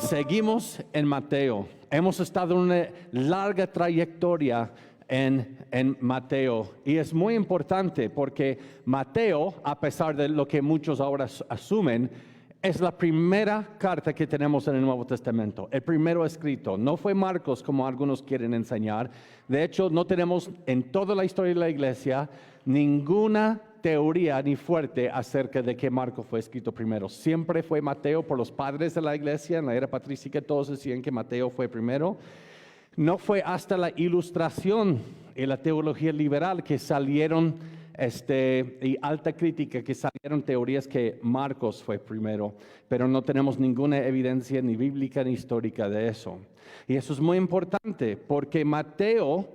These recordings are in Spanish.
Seguimos en Mateo. Hemos estado en una larga trayectoria en Mateo. Y es muy importante porque Mateo, a pesar de lo que muchos ahora asumen, es la primera carta que tenemos en el Nuevo Testamento, el primero escrito. No fue Marcos como algunos quieren enseñar. De hecho, no tenemos en toda la historia de la iglesia ninguna teoría ni fuerte acerca de que Marcos fue escrito primero. Siempre fue Mateo por los padres de la iglesia. En la era patrística todos decían que Mateo fue primero. No fue hasta la Ilustración y la teología liberal que salieron y alta crítica que salieron teorías que Marcos fue primero, pero no tenemos ninguna evidencia ni bíblica ni histórica de eso. Y eso es muy importante porque Mateo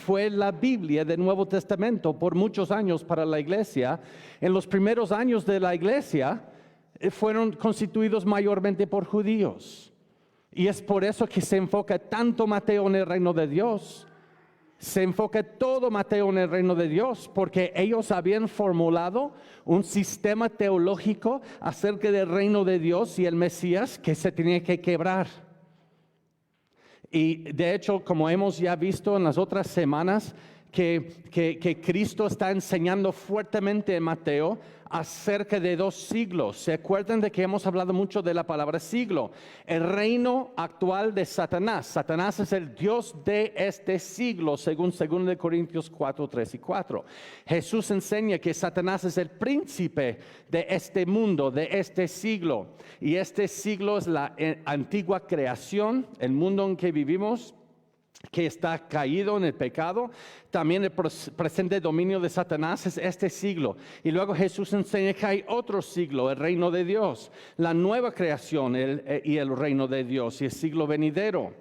fue la Biblia del Nuevo Testamento por muchos años para la iglesia. En los primeros años de la iglesia fueron constituidos mayormente por judíos. Y es por eso que se enfoca tanto Mateo en el reino de Dios. Se enfoca todo Mateo en el reino de Dios, porque ellos habían formulado un sistema teológico acerca del reino de Dios y el Mesías que se tenía que quebrar. Y de hecho, como hemos ya visto en las otras semanas, que Cristo está enseñando fuertemente en Mateo acerca de 2 siglos. ¿Se acuerdan de que hemos hablado mucho de la palabra siglo? El reino actual de Satanás. Satanás es el Dios de este siglo, según 2 Corintios 4, 3 y 4. Jesús enseña que Satanás es el príncipe de este mundo, de este siglo. Y este siglo es la antigua creación, el mundo en que vivimos, que está caído en el pecado. También el presente dominio de Satanás es este siglo. Y luego Jesús enseña que hay otro siglo, el reino de Dios, la nueva creación y el reino de Dios y el siglo venidero.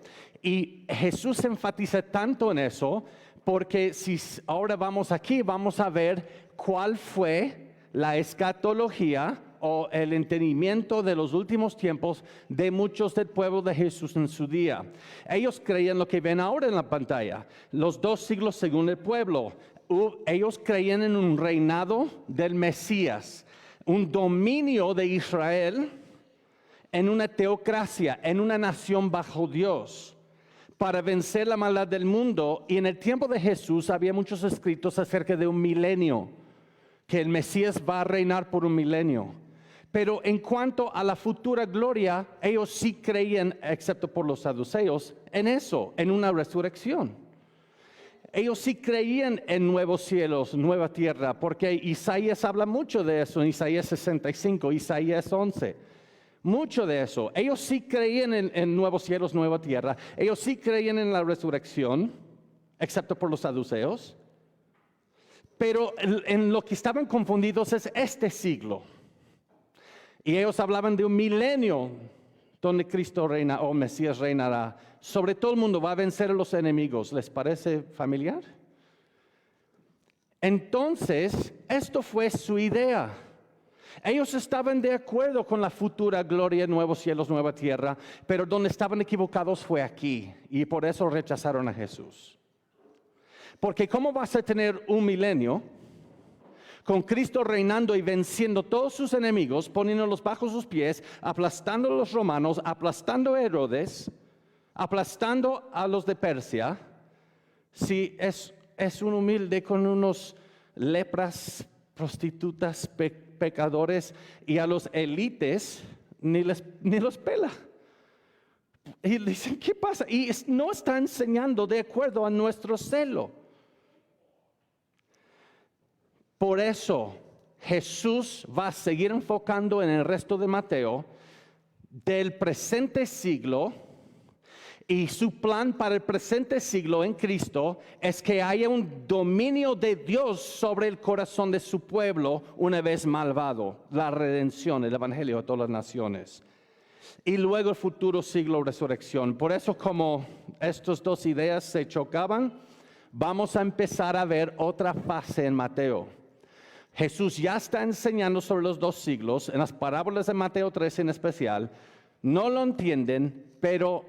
Y Jesús enfatiza tanto en eso porque si ahora vamos aquí, vamos a ver cuál fue la escatología o el entendimiento de los últimos tiempos de muchos del pueblo de Jesús en su día. Ellos creían lo que ven ahora en la pantalla, los 2 siglos según el pueblo. Ellos creían en un reinado del Mesías, un dominio de Israel en una teocracia, en una nación bajo Dios, para vencer la maldad del mundo. Y en el tiempo de Jesús había muchos escritos acerca de un milenio, que el Mesías va a reinar por un milenio. Pero en cuanto a la futura gloria, ellos sí creían, excepto por los saduceos, en eso, en una resurrección. Ellos sí creían en nuevos cielos, nueva tierra, porque Isaías habla mucho de eso en Isaías 65, Isaías 11. Mucho de eso. Ellos sí creían en nuevos cielos, nueva tierra. Ellos sí creían en la resurrección, excepto por los saduceos. Pero en lo que estaban confundidos es este siglo. Y ellos hablaban de un milenio donde Cristo reina o Mesías reinará sobre todo el mundo, va a vencer a los enemigos. ¿Les parece familiar? Entonces, esto fue su idea. Ellos estaban de acuerdo con la futura gloria, nuevos cielos, nueva tierra, pero donde estaban equivocados fue aquí, y por eso rechazaron a Jesús. Porque ¿cómo vas a tener un milenio con Cristo reinando y venciendo todos sus enemigos, poniéndolos bajo sus pies, aplastando a los romanos, aplastando a Herodes, aplastando a los de Persia, si es un humilde con unos lepras, prostitutas, pecadores, y a los élites ni los pela? Y dicen, ¿qué pasa? Y no está enseñando de acuerdo a nuestro celo. Por eso Jesús va a seguir enfocando en el resto de Mateo del presente siglo, y su plan para el presente siglo en Cristo es que haya un dominio de Dios sobre el corazón de su pueblo una vez malvado, la redención, el evangelio a todas las naciones. Y luego el futuro siglo, resurrección. Por eso, como estas dos ideas se chocaban, vamos a empezar a ver otra fase en Mateo. Jesús ya está enseñando sobre los 2 siglos, en las parábolas de Mateo 13 en especial. No lo entienden, pero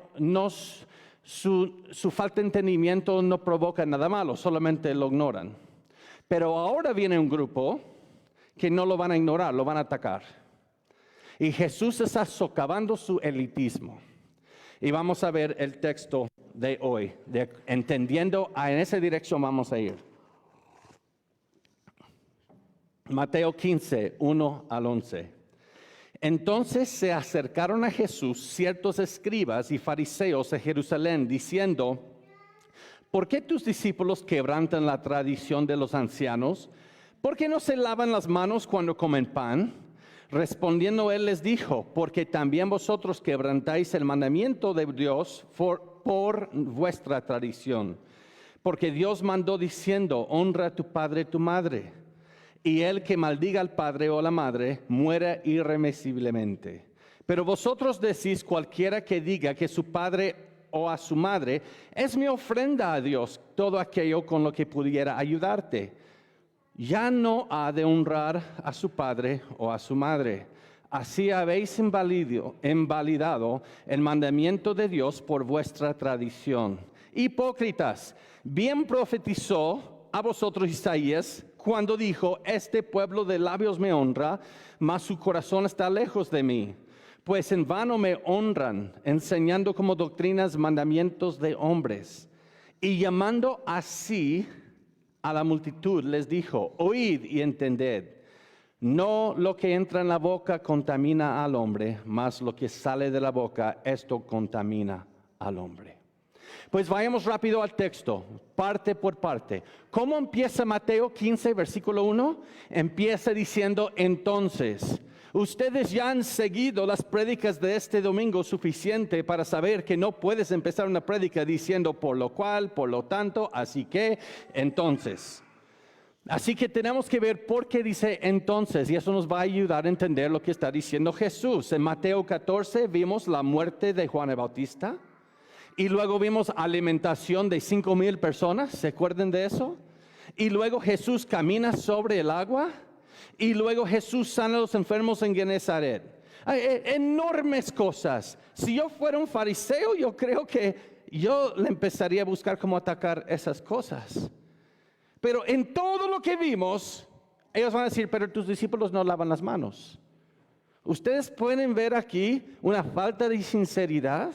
su falta de entendimiento no provoca nada malo, solamente lo ignoran. Pero ahora viene un grupo que no lo van a ignorar, lo van a atacar. Y Jesús está socavando su elitismo. Y vamos a ver el texto de hoy, entendiendo en esa dirección vamos a ir. Mateo 15, 1 al 11. Entonces se acercaron a Jesús ciertos escribas y fariseos de Jerusalén, diciendo: ¿por qué tus discípulos quebrantan la tradición de los ancianos? ¿Por qué no se lavan las manos cuando comen pan? Respondiendo él les dijo: porque también vosotros quebrantáis el mandamiento de Dios por vuestra tradición. Porque Dios mandó diciendo: honra a tu padre y tu madre. Y el que maldiga al padre o a la madre muera irremisiblemente. Pero vosotros decís: cualquiera que diga que su padre o a su madre es mi ofrenda a Dios, todo aquello con lo que pudiera ayudarte, ya no ha de honrar a su padre o a su madre. Así habéis invalidado el mandamiento de Dios por vuestra tradición. Hipócritas, bien profetizó a vosotros Isaías cuando dijo: este pueblo de labios me honra, mas su corazón está lejos de mí. Pues en vano me honran, enseñando como doctrinas mandamientos de hombres. Y llamando así a la multitud, les dijo: oíd y entended. No lo que entra en la boca contamina al hombre, mas lo que sale de la boca, esto contamina al hombre. Pues vayamos rápido al texto, parte por parte. ¿Cómo empieza Mateo 15, versículo 1? Empieza diciendo: entonces. Ustedes ya han seguido las prédicas de este domingo suficiente para saber que no puedes empezar una prédica diciendo por lo cual, por lo tanto, así que, entonces. Así que tenemos que ver por qué dice entonces, y eso nos va a ayudar a entender lo que está diciendo Jesús. En Mateo 14 vimos la muerte de Juan el Bautista y luego vimos alimentación de 5,000 personas, ¿se acuerdan de eso? Y luego Jesús camina sobre el agua. Y luego Jesús sana a los enfermos en Genezaret. Enormes cosas. Si yo fuera un fariseo, yo creo que yo le empezaría a buscar cómo atacar esas cosas. Pero en todo lo que vimos, ellos van a decir: pero tus discípulos no lavan las manos. Ustedes pueden ver aquí una falta de sinceridad.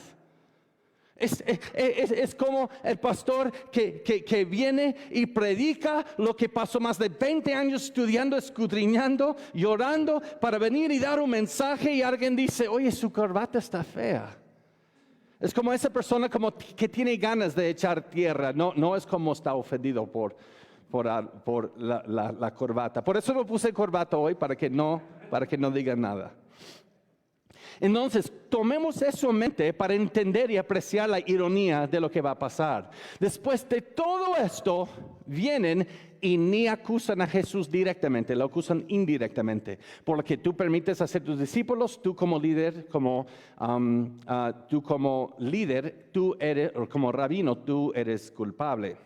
Es como el pastor que viene y predica lo que pasó más de 20 años estudiando, escudriñando, llorando para venir y dar un mensaje, y alguien dice: oye, su corbata está fea. Es como esa persona como que tiene ganas de echar tierra, no es como está ofendido por la corbata. Por eso me puse corbata hoy, para que no diga nada. Entonces, tomemos eso en mente para entender y apreciar la ironía de lo que va a pasar. Después de todo esto, vienen y ni acusan a Jesús directamente, lo acusan indirectamente. Por lo que tú permites hacer tus discípulos, tú como líder, tú eres, o como rabino, tú eres culpable.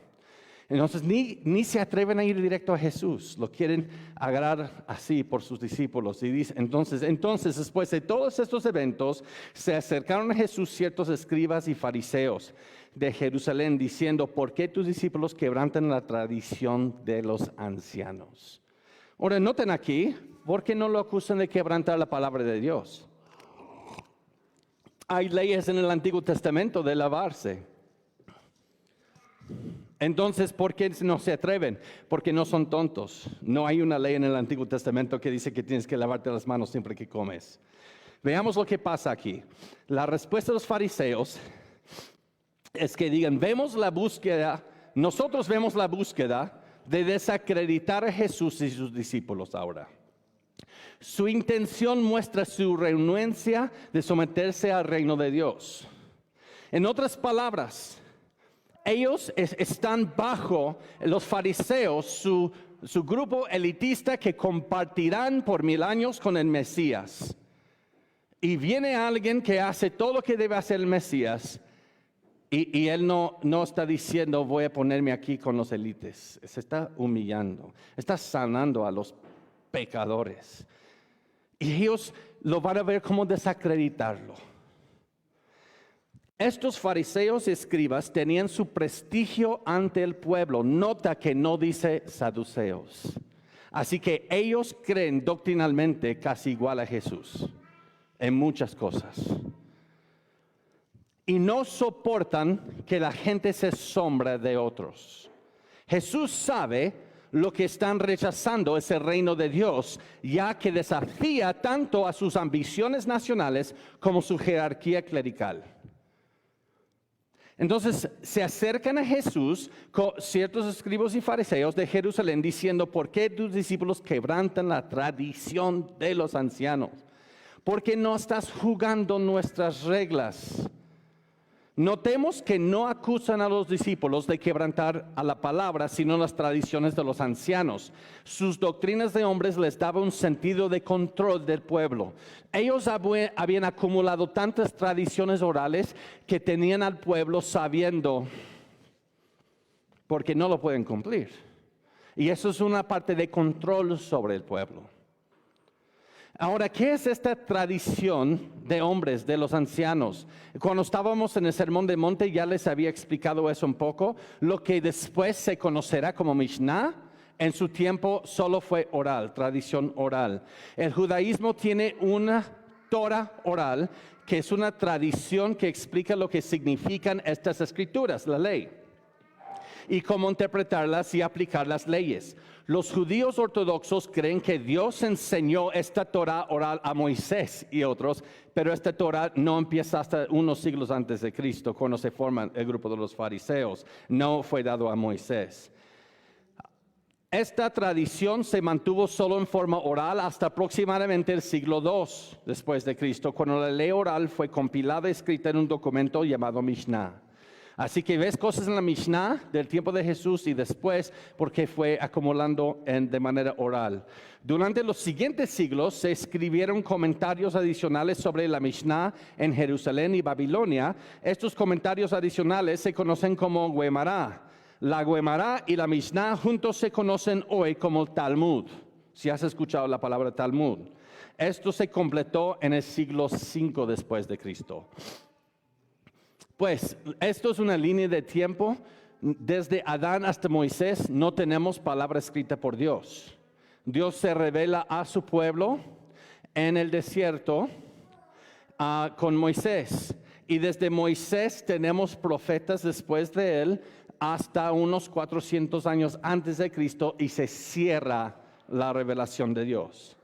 Entonces ni se atreven a ir directo a Jesús, lo quieren agarrar así por sus discípulos. Y dice, entonces después de todos estos eventos, se acercaron a Jesús ciertos escribas y fariseos de Jerusalén, diciendo: ¿por qué tus discípulos quebrantan la tradición de los ancianos? Ahora noten aquí, ¿por qué no lo acusan de quebrantar la palabra de Dios? Hay leyes en el Antiguo Testamento de lavarse. Entonces, ¿por qué no se atreven? Porque no son tontos. No hay una ley en el Antiguo Testamento que dice que tienes que lavarte las manos siempre que comes. Veamos lo que pasa aquí. La respuesta de los fariseos es que digan: nosotros vemos la búsqueda de desacreditar a Jesús y sus discípulos ahora. Su intención muestra su renuencia de someterse al reino de Dios. En otras palabras, ellos están bajo los fariseos, su grupo elitista que compartirán por 1000 años con el Mesías. Y viene alguien que hace todo lo que debe hacer el Mesías, y él no está diciendo: voy a ponerme aquí con los élites. Se está humillando, está sanando a los pecadores. Y ellos lo van a ver como desacreditarlo. Estos fariseos y escribas tenían su prestigio ante el pueblo. Nota que no dice saduceos. Así que ellos creen doctrinalmente casi igual a Jesús. en muchas cosas. Y no soportan que la gente se sombra de otros. Jesús sabe lo que están rechazando es el reino de Dios, ya que desafía tanto a sus ambiciones nacionales como su jerarquía clerical. Entonces se acercan a Jesús con ciertos escribas y fariseos de Jerusalén diciendo: ¿por qué tus discípulos quebrantan la tradición de los ancianos? ¿Por qué no estás jugando nuestras reglas? Notemos que no acusan a los discípulos de quebrantar a la palabra, sino las tradiciones de los ancianos. Sus doctrinas de hombres les daban un sentido de control del pueblo. Ellos habían acumulado tantas tradiciones orales que tenían al pueblo sabiendo porque no lo pueden cumplir. Y eso es una parte de control sobre el pueblo. Ahora, ¿qué es esta tradición de hombres, de los ancianos? Cuando estábamos en el Sermón del Monte ya les había explicado eso un poco. Lo que después se conocerá como Mishnah, en su tiempo solo fue oral, tradición oral. El judaísmo tiene una Torah oral, que es una tradición que explica lo que significan estas escrituras, la ley, y cómo interpretarlas y aplicar las leyes. Los judíos ortodoxos creen que Dios enseñó esta Torah oral a Moisés y otros, pero esta Torah no empieza hasta unos siglos antes de Cristo, cuando se forma el grupo de los fariseos. No fue dado a Moisés. Esta tradición se mantuvo solo en forma oral hasta aproximadamente el siglo II después de Cristo, cuando la ley oral fue compilada y escrita en un documento llamado Mishnah. Así que ves cosas en la Mishnah del tiempo de Jesús y después porque fue acumulando de manera oral. Durante los siguientes siglos se escribieron comentarios adicionales sobre la Mishnah en Jerusalén y Babilonia. Estos comentarios adicionales se conocen como Guemará. La Guemará y la Mishnah juntos se conocen hoy como Talmud. Si has escuchado la palabra Talmud. Esto se completó en el siglo V después de Cristo. Pues esto es una línea de tiempo. Desde Adán hasta Moisés no tenemos palabra escrita por Dios. Dios se revela a su pueblo en el desierto con Moisés. Y desde Moisés tenemos profetas después de él hasta unos 400 años antes de Cristo y se cierra la revelación de Dios.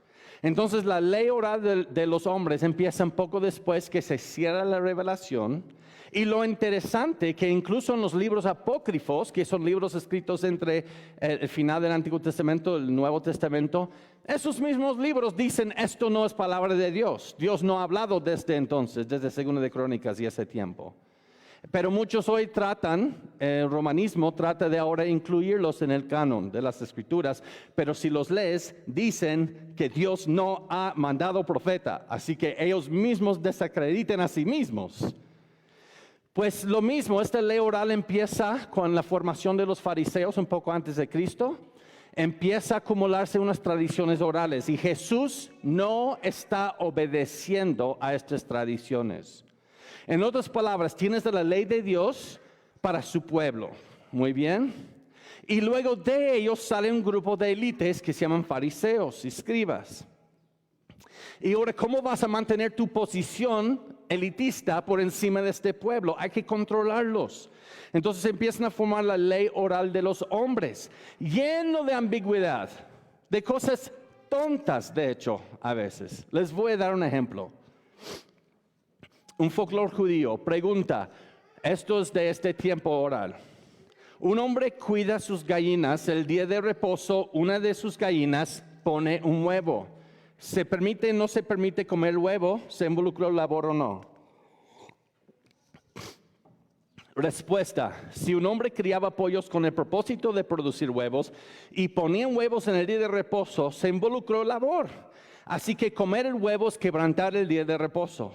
Entonces la ley oral de los hombres empieza un poco después que se cierra la revelación. Y lo interesante que incluso en los libros apócrifos, que son libros escritos entre el final del Antiguo Testamento y el Nuevo Testamento, esos mismos libros dicen esto no es palabra de Dios. Dios no ha hablado desde entonces, desde Segunda de Crónicas y ese tiempo. Pero muchos hoy el romanismo trata de ahora incluirlos en el canon de las Escrituras, pero si los lees, dicen que Dios no ha mandado profeta, así que ellos mismos desacreditan a sí mismos. Pues lo mismo, esta ley oral empieza con la formación de los fariseos un poco antes de Cristo. Empieza a acumularse unas tradiciones orales y Jesús no está obedeciendo a estas tradiciones. En otras palabras, tienes la ley de Dios para su pueblo. Muy bien. Y luego de ellos sale un grupo de élites que se llaman fariseos y escribas. Y ahora, ¿cómo vas a mantener tu posición elitista por encima de este pueblo? Hay que controlarlos. Entonces empiezan a formar la ley oral de los hombres, lleno de ambigüedad, de cosas tontas, de hecho, a veces. Les voy a dar un ejemplo. Un folclore judío pregunta, esto es de este tiempo oral. Un hombre cuida sus gallinas, el día de reposo, una de sus gallinas pone un huevo. ¿Se permite o no se permite comer el huevo? ¿Se involucró labor o no? Respuesta: si un hombre criaba pollos con el propósito de producir huevos y ponían huevos en el día de reposo, se involucró labor. Así que comer el huevo es quebrantar el día de reposo.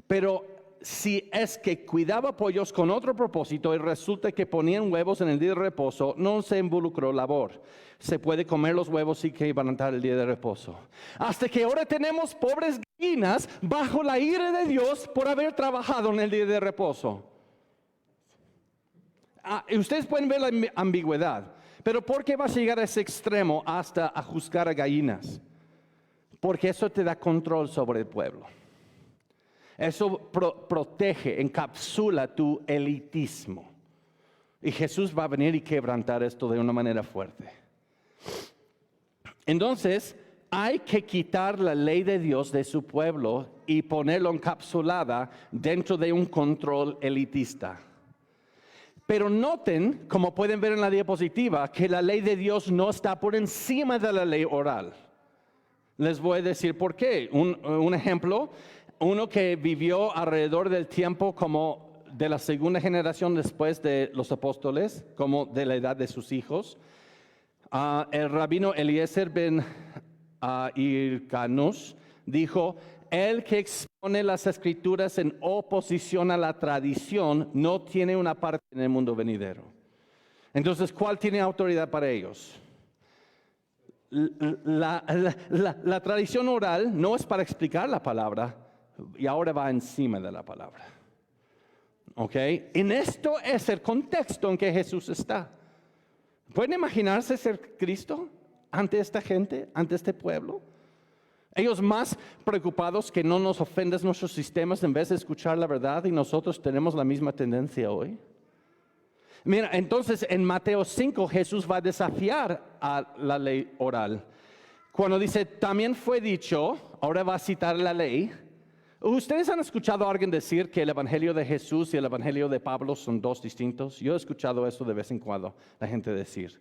Pero si es que cuidaba pollos con otro propósito y resulta que ponían huevos en el día de reposo, no se involucró labor. Se puede comer los huevos y quebrantar el día de reposo. Hasta que ahora tenemos pobres gallinas bajo la ira de Dios por haber trabajado en el día de reposo. Ustedes pueden ver la ambigüedad, pero ¿por qué vas a llegar a ese extremo hasta a juzgar a gallinas? Porque eso te da control sobre el pueblo. Eso protege, encapsula tu elitismo. Y Jesús va a venir y quebrantar esto de una manera fuerte. Entonces, hay que quitar la ley de Dios de su pueblo y ponerlo encapsulada dentro de un control elitista. Pero noten, como pueden ver en la diapositiva, que la ley de Dios no está por encima de la ley oral. Les voy a decir por qué. Un ejemplo, uno que vivió alrededor del tiempo como de la segunda generación después de los apóstoles, como de la edad de sus hijos. El rabino Eliezer ben Hyrcanus dijo: el que expone las escrituras en oposición a la tradición no tiene una parte en el mundo venidero. Entonces, ¿cuál tiene autoridad para ellos? La tradición oral no es para explicar la palabra y ahora va encima de la palabra. ¿Ok? En esto es el contexto en que Jesús está. ¿Pueden imaginarse ser Cristo ante esta gente, ante este pueblo? Ellos más preocupados que no nos ofendas nuestros sistemas en vez de escuchar la verdad, y nosotros tenemos la misma tendencia hoy. Mira, entonces en Mateo 5 Jesús va a desafiar a la ley oral. Cuando dice, también fue dicho, ahora va a citar la ley. ¿Ustedes han escuchado a alguien decir que el evangelio de Jesús y el evangelio de Pablo son dos distintos? Yo he escuchado eso de vez en cuando, la gente decir.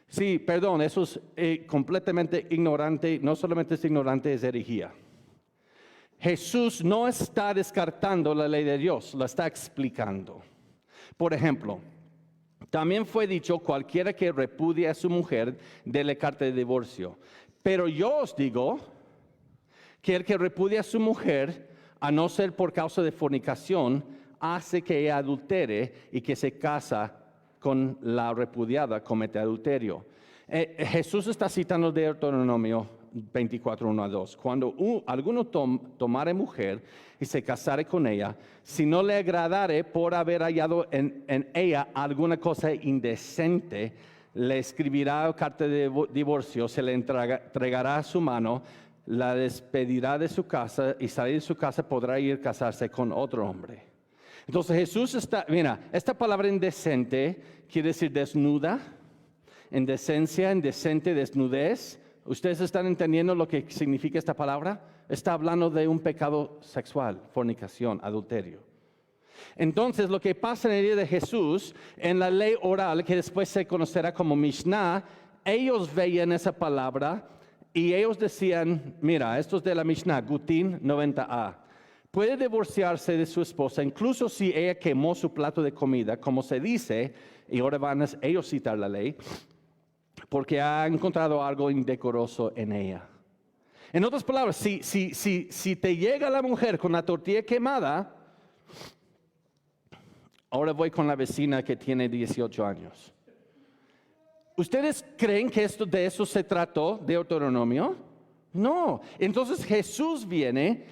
Sí, perdón, eso es completamente ignorante, no solamente es ignorante, es herejía. Jesús no está descartando la ley de Dios, la está explicando. Por ejemplo, también fue dicho, cualquiera que repudie a su mujer, dele carta de divorcio. Pero yo os digo que el que repudia a su mujer, a no ser por causa de fornicación, hace que ella adultere, y que se casa con la repudiada comete adulterio. Jesús está citando de Deuteronomio 24, 1 a 2. Cuando alguno tomare mujer y se casare con ella, si no le agradare por haber hallado en ella alguna cosa indecente, le escribirá carta de divorcio, se le entregará a su mano, la despedirá de su casa, y salir de su casa podrá ir a casarse con otro hombre. Entonces Jesús está, mira, esta palabra indecente quiere decir desnuda, indecencia, indecente, desnudez. ¿Ustedes están entendiendo lo que significa esta palabra? Está hablando de un pecado sexual, fornicación, adulterio. Entonces lo que pasa en el día de Jesús, en la ley oral, que después se conocerá como Mishnah, ellos veían esa palabra y ellos decían, mira, esto es de la Mishnah, Gutín 90a. Puede divorciarse de su esposa incluso si ella quemó su plato de comida, como se dice, y ahora van a ellos citar la ley, porque ha encontrado algo indecoroso en ella. En otras palabras, si te llega la mujer con la tortilla quemada, ahora voy con la vecina que tiene 18 años. ¿Ustedes creen que de eso se trató de Deuteronomio? No. Entonces Jesús viene,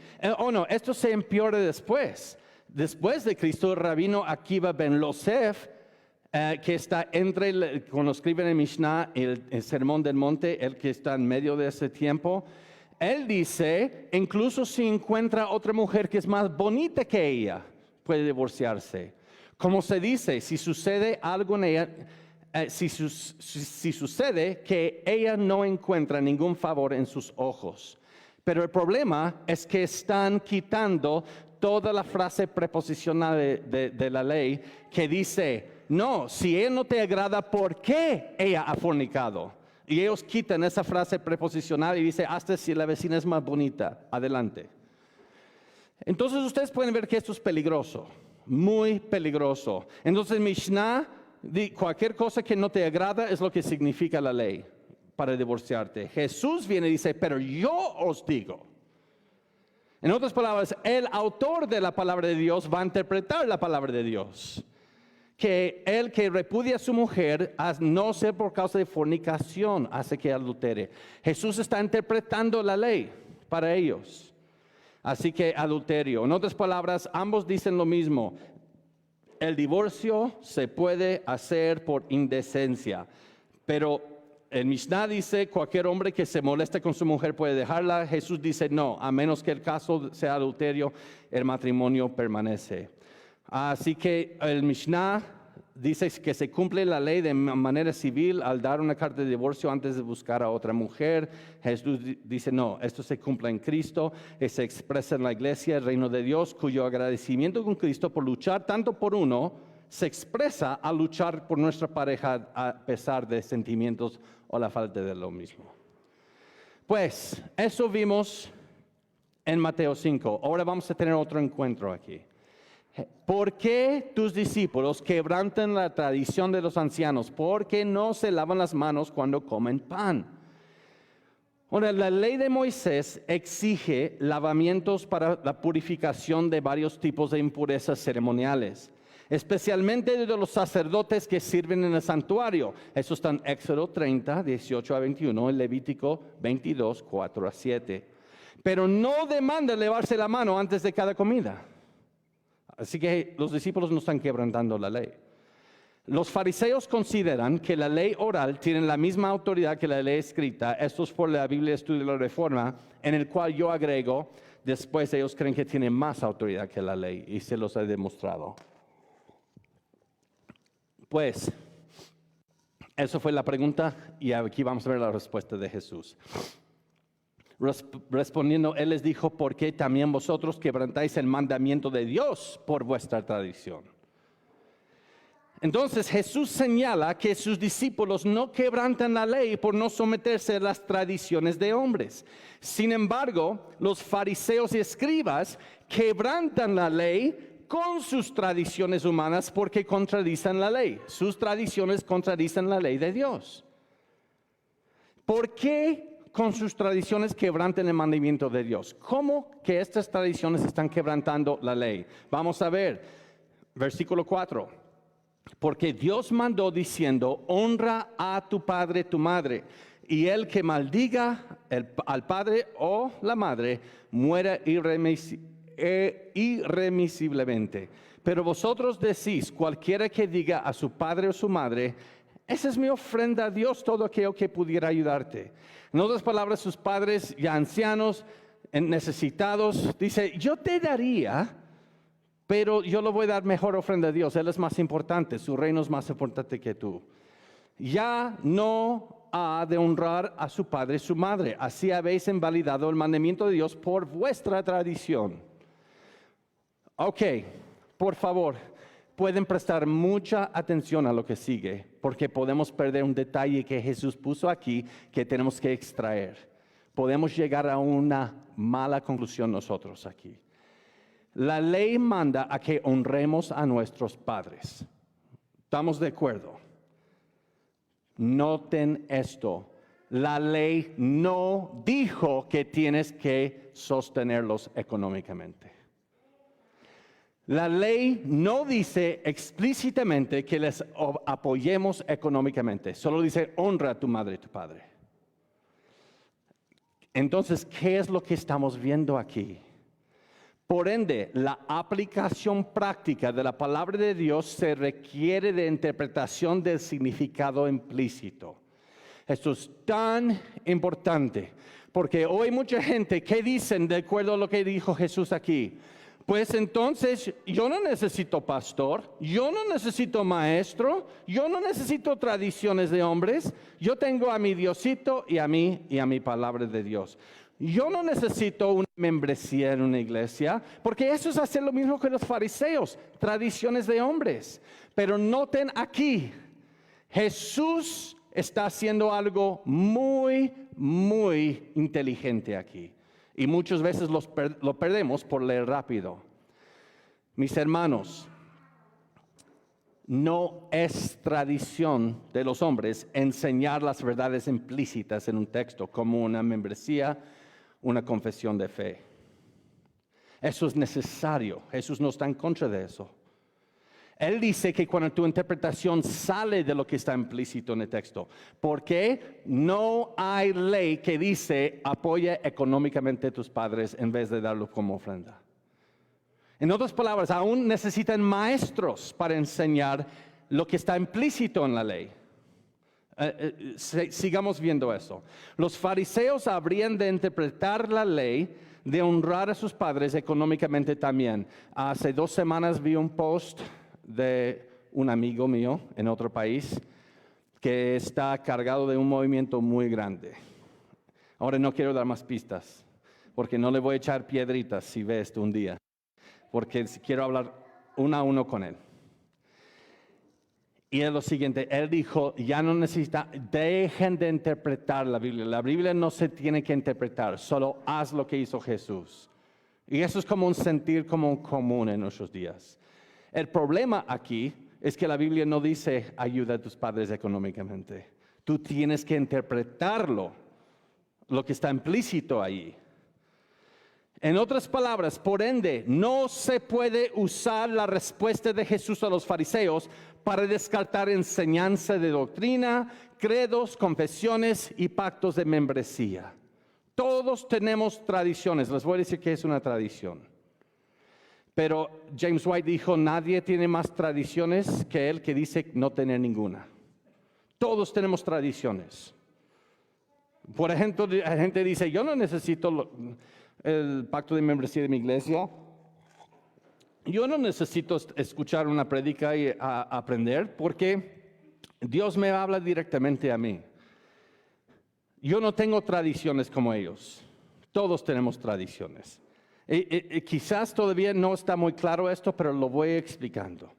esto se empeora después. Después de Cristo, el rabino Akiva ben Yosef, que está cuando escriben en Mishnah, el Sermón del Monte, el que está en medio de ese tiempo, él dice, incluso si encuentra otra mujer que es más bonita que ella, puede divorciarse. Como se dice, si sucede algo en ella, si sucede que ella no encuentra ningún favor en sus ojos. Pero el problema es que están quitando toda la frase preposicional de la ley que dice, no, si ella no te agrada, ¿por qué ella ha fornicado? Y ellos quitan esa frase preposicional y dice, hasta si la vecina es más bonita, adelante. Entonces ustedes pueden ver que esto es peligroso, muy peligroso. Entonces Mishnah, cualquier cosa que no te agrada es lo que significa la ley para divorciarte. Jesús viene y dice, pero yo os digo. En otras palabras, el autor de la palabra de Dios va a interpretar la palabra de Dios. Que el que repudia a su mujer, a no ser por causa de fornicación, hace que adultere. Jesús está interpretando la ley para ellos. Así que adulterio. En otras palabras, ambos dicen lo mismo. El divorcio se puede hacer por indecencia, pero el Mishnah dice, cualquier hombre que se moleste con su mujer puede dejarla. Jesús dice, no, a menos que el caso sea adulterio, el matrimonio permanece. Así que el Mishnah dice que se cumple la ley de manera civil al dar una carta de divorcio antes de buscar a otra mujer. Jesús dice, no, esto se cumple en Cristo, y se expresa en la iglesia, el reino de Dios, cuyo agradecimiento con Cristo por luchar tanto por uno, se expresa al luchar por nuestra pareja a pesar de sentimientos o la falta de lo mismo. Pues, eso vimos en Mateo 5. Ahora vamos a tener otro encuentro aquí. ¿Por qué tus discípulos quebrantan la tradición de los ancianos? ¿Por qué no se lavan las manos cuando comen pan? Ahora, la ley de Moisés exige lavamientos para la purificación de varios tipos de impurezas ceremoniales, especialmente de los sacerdotes que sirven en el santuario. Eso está en Éxodo 30, 18 a 21, en Levítico 22, 4 a 7. Pero no demanda lavarse la mano antes de cada comida. Así que los discípulos no están quebrantando la ley. Los fariseos consideran que la ley oral tiene la misma autoridad que la ley escrita. Esto es por la Biblia de Estudio de la Reforma, en el cual yo agrego, después ellos creen que tiene más autoridad que la ley, y se los he demostrado. Pues, eso fue la pregunta, y aquí vamos a ver la respuesta de Jesús. Respondiendo, Él les dijo, ¿por qué también vosotros quebrantáis el mandamiento de Dios por vuestra tradición? Entonces Jesús señala que sus discípulos no quebrantan la ley por no someterse a las tradiciones de hombres. Sin embargo, los fariseos y escribas quebrantan la ley con sus tradiciones humanas porque contradicen la ley. Sus tradiciones contradicen la ley de Dios. ¿Por qué con sus tradiciones quebrantan el mandamiento de Dios? ¿Cómo que estas tradiciones están quebrantando la ley? Vamos a ver, versículo 4. Porque Dios mandó diciendo, honra a tu padre, tu madre, y el que maldiga al padre o la madre, muera irremisiblemente. Pero vosotros decís, cualquiera que diga a su padre o su madre, esa es mi ofrenda a Dios, todo aquello que pudiera ayudarte. En otras palabras, sus padres ya ancianos, necesitados, dice, yo te daría, pero yo le voy a dar mejor ofrenda a Dios. Él es más importante, su reino es más importante que tú. Ya no ha de honrar a su padre y su madre. Así habéis invalidado el mandamiento de Dios por vuestra tradición. Ok, por favor, pueden prestar mucha atención a lo que sigue, porque podemos perder un detalle que Jesús puso aquí que tenemos que extraer. Podemos llegar a una mala conclusión nosotros aquí. La ley manda a que honremos a nuestros padres. ¿Estamos de acuerdo? Noten esto. La ley no dijo que tienes que sostenerlos económicamente. La ley no dice explícitamente que les apoyemos económicamente. Solo dice honra a tu madre y tu padre. Entonces, ¿qué es lo que estamos viendo aquí? Por ende, la aplicación práctica de la palabra de Dios se requiere de interpretación del significado implícito. Esto es tan importante, porque hoy mucha gente, ¿qué dicen de acuerdo a lo que dijo Jesús aquí? Pues entonces, yo no necesito pastor, yo no necesito maestro, yo no necesito tradiciones de hombres, yo tengo a mi Diosito y a mí y a mi palabra de Dios. Yo no necesito una membresía en una iglesia, porque eso es hacer lo mismo que los fariseos, tradiciones de hombres. Pero noten aquí, Jesús está haciendo algo muy, muy inteligente aquí. Y muchas veces lo perdemos por leer rápido. Mis hermanos, no es tradición de los hombres enseñar las verdades implícitas en un texto, como una membresía, una confesión de fe. Eso es necesario. Jesús no está en contra de eso. Él dice que cuando tu interpretación sale de lo que está implícito en el texto, porque no hay ley que dice apoya económicamente a tus padres en vez de darlo como ofrenda. En otras palabras, aún necesitan maestros para enseñar lo que está implícito en la ley. Sigamos viendo eso. Los fariseos habrían de interpretar la ley de honrar a sus padres económicamente también. Hace 2 semanas vi un post de un amigo mío en otro país que está cargado de un movimiento muy grande. Ahora no quiero dar más pistas, porque no le voy a echar piedritas si ve esto un día, porque quiero hablar uno a uno con él. Y es lo siguiente, él dijo, ya no dejen de interpretar la Biblia. La Biblia no se tiene que interpretar, solo haz lo que hizo Jesús. Y eso es como un sentir común en nuestros días. El problema aquí es que la Biblia no dice ayuda a tus padres económicamente. Tú tienes que interpretarlo, lo que está implícito ahí. En otras palabras, por ende, no se puede usar la respuesta de Jesús a los fariseos para descartar enseñanza de doctrina, credos, confesiones y pactos de membresía. Todos tenemos tradiciones. Les voy a decir que es una tradición. Pero James White dijo, nadie tiene más tradiciones que él que dice no tener ninguna. Todos tenemos tradiciones. Por ejemplo, la gente dice, yo no necesito el pacto de membresía de mi iglesia. Yo no necesito escuchar una prédica y aprender porque Dios me habla directamente a mí. Yo no tengo tradiciones como ellos. Todos tenemos tradiciones. Quizás todavía no está muy claro esto, pero lo voy explicando.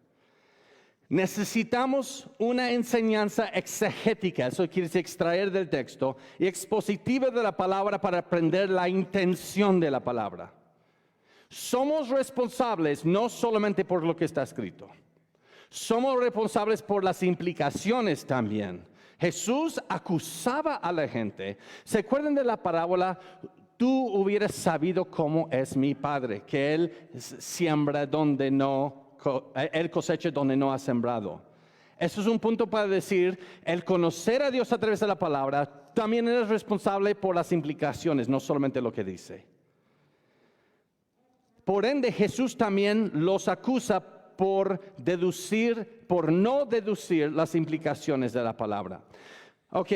Necesitamos una enseñanza exegética, eso quiere decir extraer del texto, y expositiva de la palabra para aprender la intención de la palabra. Somos responsables no solamente por lo que está escrito, somos responsables por las implicaciones también. Jesús acusaba a la gente. ¿Se acuerdan de la parábola? Tú hubieras sabido cómo es mi Padre, que Él siembra donde Él cosecha donde no ha sembrado. Eso es un punto para decir, el conocer a Dios a través de la palabra, también eres responsable por las implicaciones, no solamente lo que dice. Por ende, Jesús también los acusa por no deducir las implicaciones de la palabra. Ok,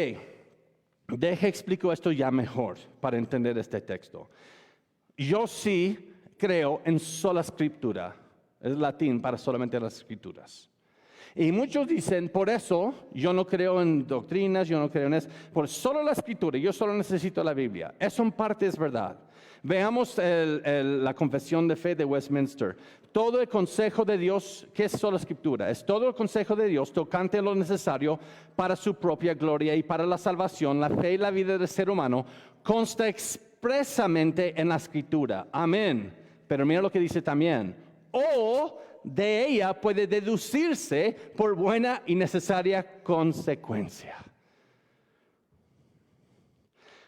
explico esto ya mejor para entender este texto. Yo sí creo en sola escritura, es latín para solamente las escrituras. Y muchos dicen, por eso yo no creo en doctrinas, yo no creo en eso, por solo la escritura, yo solo necesito la Biblia. Eso en parte es verdad. Veamos la confesión de fe de Westminster. Todo el consejo de Dios, ¿qué es solo escritura? Es todo el consejo de Dios tocante a lo necesario para su propia gloria y para la salvación, la fe y la vida del ser humano, consta expresamente en la escritura. Amén. Pero mira lo que dice también. O de ella puede deducirse por buena y necesaria consecuencia.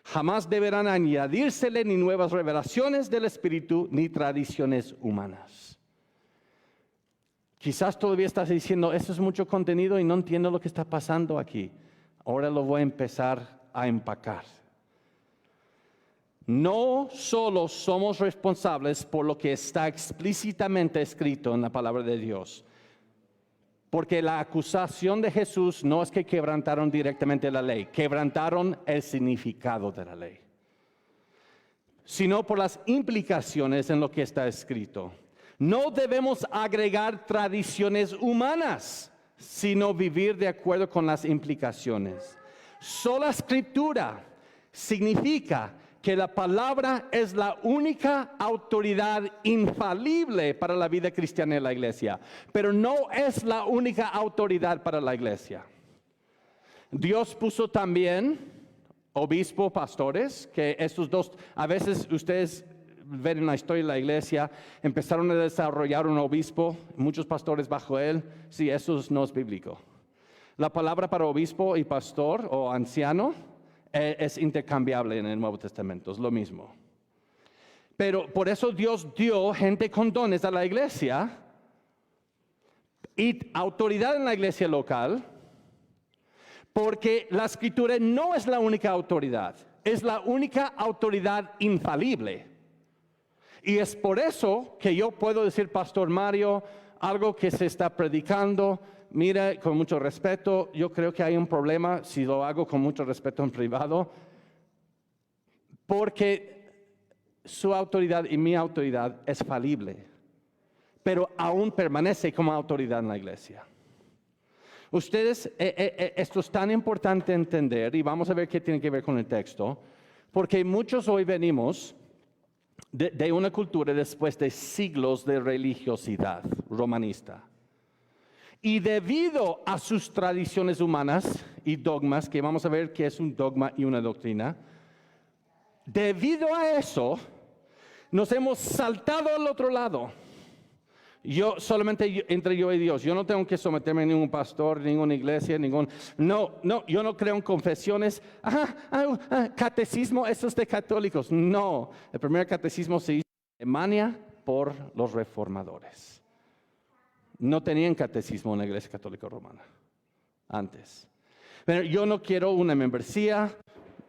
Jamás deberán añadírsele ni nuevas revelaciones del Espíritu ni tradiciones humanas. Quizás todavía estás diciendo, eso es mucho contenido y no entiendo lo que está pasando aquí. Ahora lo voy a empezar a empacar. No solo somos responsables por lo que está explícitamente escrito en la palabra de Dios, porque la acusación de Jesús no es que quebrantaron directamente la ley, quebrantaron el significado de la ley, sino por las implicaciones en lo que está escrito. No debemos agregar tradiciones humanas, sino vivir de acuerdo con las implicaciones. Sola escritura significa que la palabra es la única autoridad infalible para la vida cristiana en la iglesia, pero no es la única autoridad para la iglesia. Dios puso también obispo, pastores, que estos dos, a veces ustedes ven en la historia de la iglesia, empezaron a desarrollar un obispo, muchos pastores bajo él. Sí, eso no es bíblico. La palabra para obispo y pastor o anciano es intercambiable en el Nuevo Testamento, es lo mismo. Pero por eso Dios dio gente con dones a la iglesia y autoridad en la iglesia local, porque la escritura no es la única autoridad, es la única autoridad infalible. Y es por eso que yo puedo decir, Pastor Mario, algo que se está predicando, mira, con mucho respeto, yo creo que hay un problema si lo hago con mucho respeto en privado, porque su autoridad y mi autoridad es falible, pero aún permanece como autoridad en la iglesia. Ustedes, esto es tan importante entender, y vamos a ver qué tiene que ver con el texto, porque muchos hoy venimos de una cultura después de siglos de religiosidad romanista. Y debido a sus tradiciones humanas y dogmas, que vamos a ver qué es un dogma y una doctrina, debido a eso, nos hemos saltado al otro lado. Entre yo y Dios, yo no tengo que someterme a ningún pastor, ninguna iglesia, no, yo no creo en confesiones. Catecismo, eso es de católicos. No, el primer catecismo se hizo en Alemania por los reformadores. No tenían catecismo en la iglesia católica romana antes. Pero yo no quiero una membresía,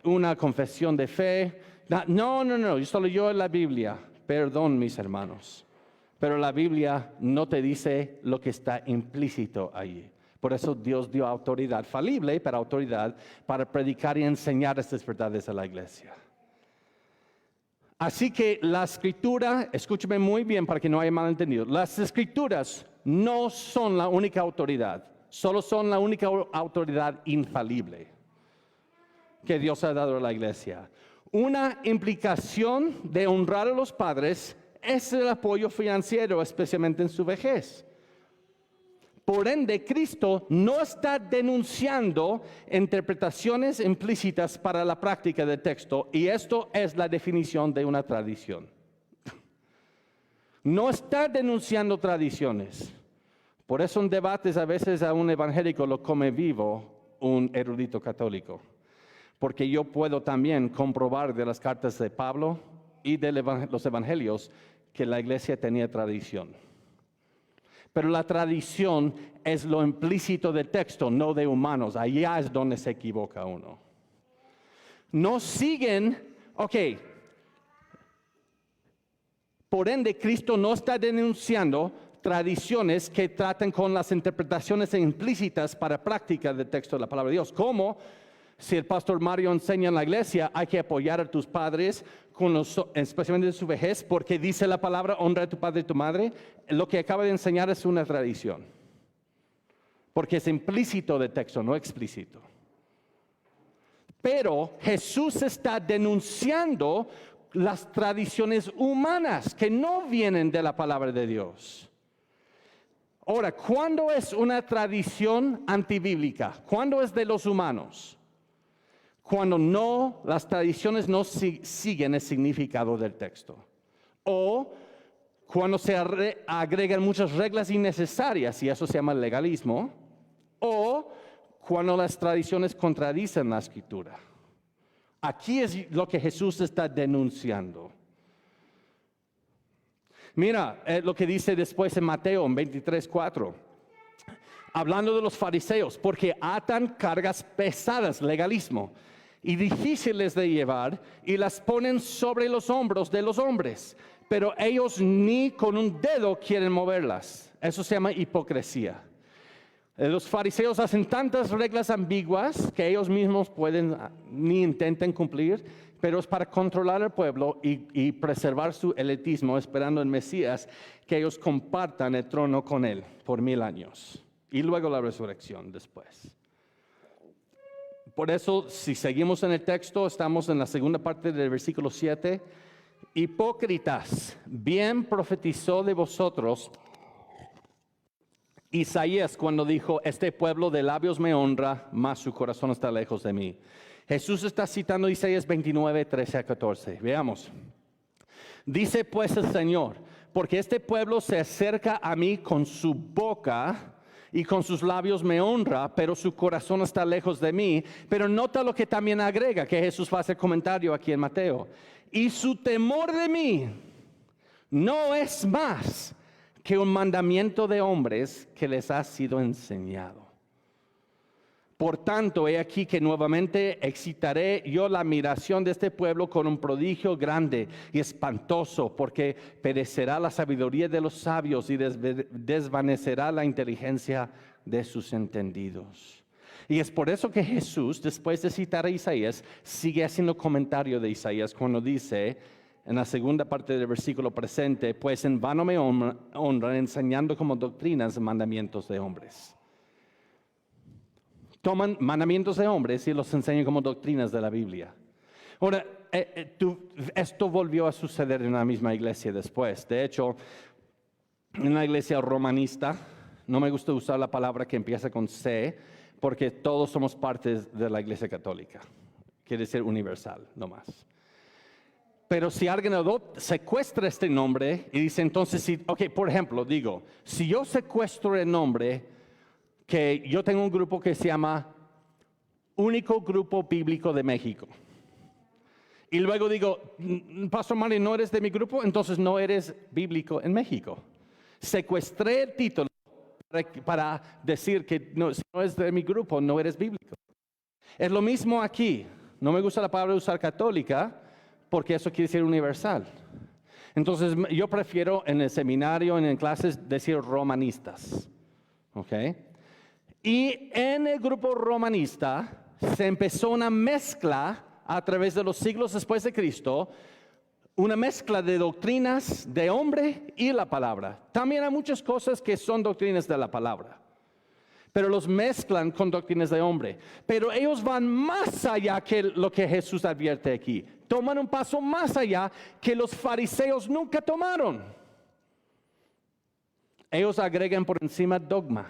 una confesión de fe. No, solo yo en la Biblia. Perdón, mis hermanos. Pero la Biblia no te dice lo que está implícito allí. Por eso Dios dio autoridad falible, pero autoridad para predicar y enseñar estas verdades a la iglesia. Así que la escritura, escúcheme muy bien para que no haya malentendido, las escrituras no son la única autoridad, solo son la única autoridad infalible que Dios ha dado a la iglesia. Una implicación de honrar a los padres es el apoyo financiero, especialmente en su vejez. Por ende, Cristo no está denunciando interpretaciones implícitas para la práctica del texto, y esto es la definición de una tradición. No está denunciando tradiciones. Por eso en debates a veces a un evangélico lo come vivo un erudito católico. Porque yo puedo también comprobar de las cartas de Pablo y de los evangelios que la iglesia tenía tradición. Pero la tradición es lo implícito del texto, no de humanos. Allá es donde se equivoca uno. No siguen, por ende, Cristo no está denunciando tradiciones que traten con las interpretaciones implícitas para práctica del texto de la palabra de Dios. Como si el pastor Mario enseña en la iglesia, hay que apoyar a tus padres, especialmente en su vejez, porque dice la palabra, honra a tu padre y tu madre. Lo que acaba de enseñar es una tradición, porque es implícito del texto, no explícito. Pero Jesús está denunciando las tradiciones humanas que no vienen de la palabra de Dios. Ahora, ¿cuándo es una tradición antibíblica? ¿Cuándo es de los humanos? Cuando las tradiciones no siguen el significado del texto. O cuando se agregan muchas reglas innecesarias, y eso se llama legalismo. O cuando las tradiciones contradicen la escritura. Aquí es lo que Jesús está denunciando. Mira lo que dice después en Mateo, en 23:4. Hablando de los fariseos, porque atan cargas pesadas, legalismo, y difíciles de llevar, y las ponen sobre los hombros de los hombres, pero ellos ni con un dedo quieren moverlas. Eso se llama hipocresía. Los fariseos hacen tantas reglas ambiguas que ellos mismos ni intenten cumplir, pero es para controlar al pueblo y preservar su elitismo, esperando el Mesías, que ellos compartan el trono con él por 1000 años. Y luego la resurrección después. Por eso, si seguimos en el texto, estamos en la segunda parte del versículo 7. Hipócritas, bien profetizó de vosotros Isaías cuando dijo, este pueblo de labios me honra, mas su corazón está lejos de mí. Jesús está citando Isaías 29, 13 a 14. Veamos. Dice pues el Señor, porque este pueblo se acerca a mí con su boca y con sus labios me honra, pero su corazón está lejos de mí. Pero nota lo que también agrega, que Jesús va a hacer comentario aquí en Mateo. Y su temor de mí no es más que un mandamiento de hombres que les ha sido enseñado. Por tanto, he aquí que nuevamente excitaré yo la admiración de este pueblo con un prodigio grande y espantoso, porque perecerá la sabiduría de los sabios y desvanecerá la inteligencia de sus entendidos. Y es por eso que Jesús, después de citar a Isaías, sigue haciendo comentario de Isaías cuando dice, en la segunda parte del versículo presente, pues en vano me honran enseñando como doctrinas mandamientos de hombres. Toman mandamientos de hombres y los enseñan como doctrinas de la Biblia. Ahora, esto volvió a suceder en la misma iglesia después. De hecho, en la iglesia romanista, no me gusta usar la palabra que empieza con C, porque todos somos partes de la iglesia católica. Quiere decir universal, no más. Pero si alguien secuestra este nombre y dice entonces, por ejemplo, digo, si yo secuestro el nombre, que yo tengo un grupo que se llama Único Grupo Bíblico de México. Y luego digo, Pastor Mario, ¿no eres de mi grupo? Entonces no eres bíblico en México. Secuestré el título para decir que si no es de mi grupo, no eres bíblico. Es lo mismo aquí. No me gusta la palabra usar católica porque eso quiere decir universal. Entonces yo prefiero en el seminario, en clases, decir romanistas. ¿Ok? Y en el grupo romanista se empezó una mezcla a través de los siglos después de Cristo, una mezcla de doctrinas de hombre y la palabra. También hay muchas cosas que son doctrinas de la palabra, pero los mezclan con doctrinas de hombre. Pero ellos van más allá que lo que Jesús advierte aquí. Toman un paso más allá que los fariseos nunca tomaron. Ellos agregan por encima dogma.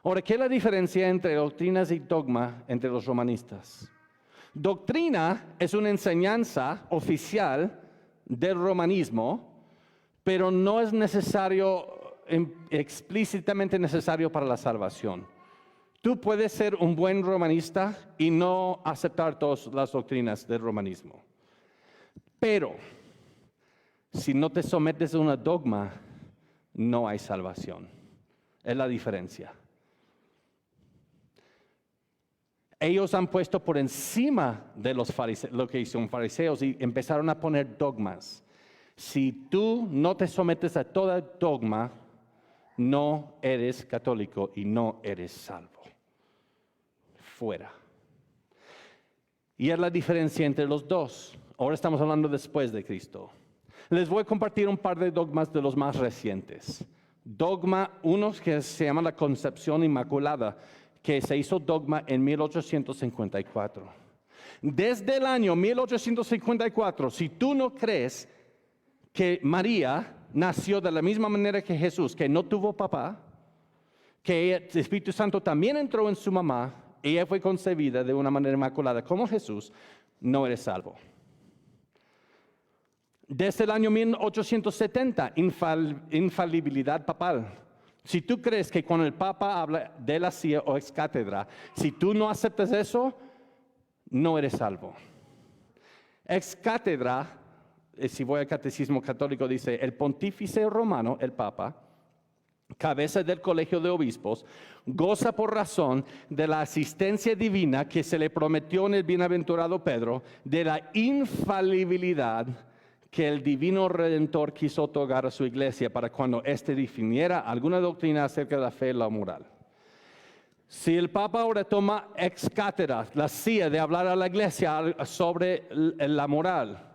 Ahora, ¿qué es la diferencia entre doctrinas y dogma entre los romanistas? Doctrina es una enseñanza oficial del romanismo, pero no es explícitamente necesario para la salvación. Tú puedes ser un buen romanista y no aceptar todas las doctrinas del romanismo. Pero si no te sometes a una dogma, no hay salvación. Es la diferencia. Ellos han puesto por encima de los fariseos, lo que hicieron fariseos, y empezaron a poner dogmas. Si tú no te sometes a toda dogma, no eres católico y no eres salvo. Fuera. Y es la diferencia entre los dos. Ahora estamos hablando después de Cristo. Les voy a compartir un par de dogmas de los más recientes. Dogma, uno que se llama la Concepción Inmaculada, que se hizo dogma en 1854. Desde el año 1854, si tú no crees que María nació de la misma manera que Jesús, que no tuvo papá, que el Espíritu Santo también entró en su mamá, y ella fue concebida de una manera inmaculada como Jesús, no eres salvo. Desde el año 1870, infalibilidad papal. Si tú crees que cuando el Papa habla de la silla o ex cátedra, si tú no aceptas eso, no eres salvo. Ex cátedra, si voy al catecismo católico, dice, el pontífice romano, el Papa, cabeza del colegio de obispos, goza por razón de la asistencia divina que se le prometió en el bienaventurado Pedro, de la infalibilidad que el divino Redentor quiso otorgar a su iglesia para cuando éste definiera alguna doctrina acerca de la fe y la moral. Si el Papa ahora toma ex cátedra, la silla de hablar a la iglesia sobre la moral,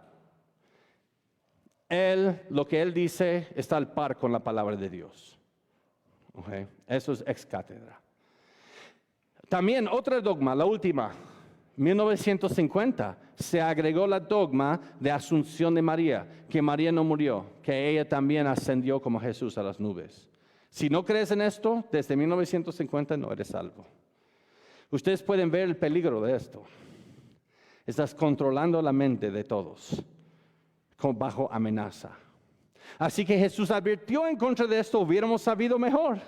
lo que él dice está al par con la palabra de Dios. Okay. Eso es ex cátedra. También otra dogma, la última, 1950, se agregó la dogma de Asunción de María, que María no murió, que ella también ascendió como Jesús a las nubes. Si no crees en esto, desde 1950 no eres salvo. Ustedes pueden ver el peligro de esto. Estás controlando la mente de todos bajo amenaza. Así que Jesús advirtió en contra de esto, hubiéramos sabido mejor.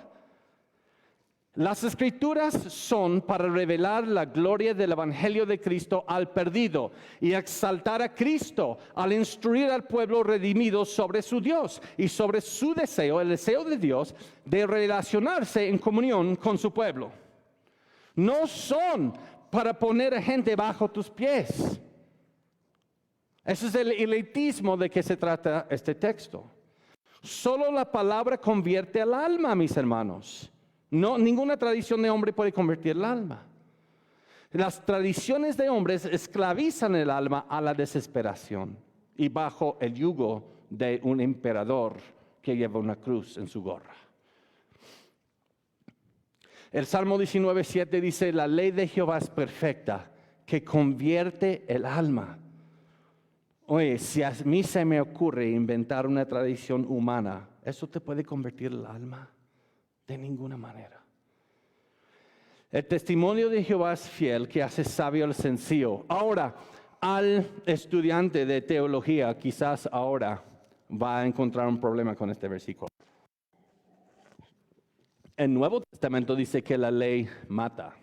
Las Escrituras son para revelar la gloria del Evangelio de Cristo al perdido y exaltar a Cristo al instruir al pueblo redimido sobre su Dios y sobre su deseo, el deseo de Dios, de relacionarse en comunión con su pueblo. No son para poner a gente bajo tus pies. Ese es el elitismo de que se trata este texto. Solo la palabra convierte al alma, mis hermanos. No, ninguna tradición de hombre puede convertir el alma. Las tradiciones de hombres esclavizan el alma a la desesperación y bajo el yugo de un emperador que lleva una cruz en su gorra. El Salmo 19:7 dice: la ley de Jehová es perfecta, que convierte el alma. Oye, si a mí se me ocurre inventar una tradición humana, ¿eso te puede convertir el alma? De ninguna manera. El testimonio de Jehová es fiel, que hace sabio al sencillo. Ahora, al estudiante de teología, quizás ahora va a encontrar un problema con este versículo. El Nuevo Testamento dice que la ley mata.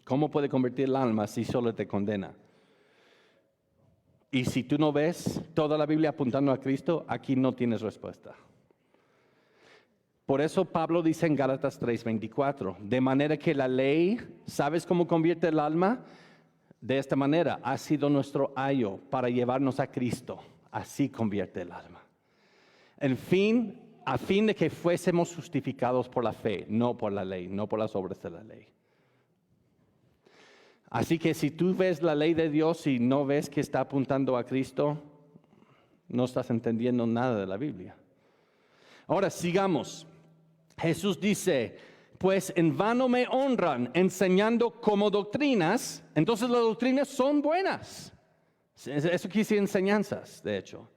¿Cómo puede convertir el alma si solo te condena? Y si tú no ves toda la Biblia apuntando a Cristo, aquí no tienes respuesta. Por eso Pablo dice en Gálatas 3:24, de manera que la ley, ¿sabes cómo convierte el alma? De esta manera, ha sido nuestro ayo para llevarnos a Cristo. Así convierte el alma. A fin de que fuésemos justificados por la fe, no por la ley, no por las obras de la ley. Así que si tú ves la ley de Dios y no ves que está apuntando a Cristo, no estás entendiendo nada de la Biblia. Ahora sigamos. Jesús dice, pues en vano me honran enseñando como doctrinas. Entonces las doctrinas son buenas. Eso quiere decir enseñanzas, de hecho.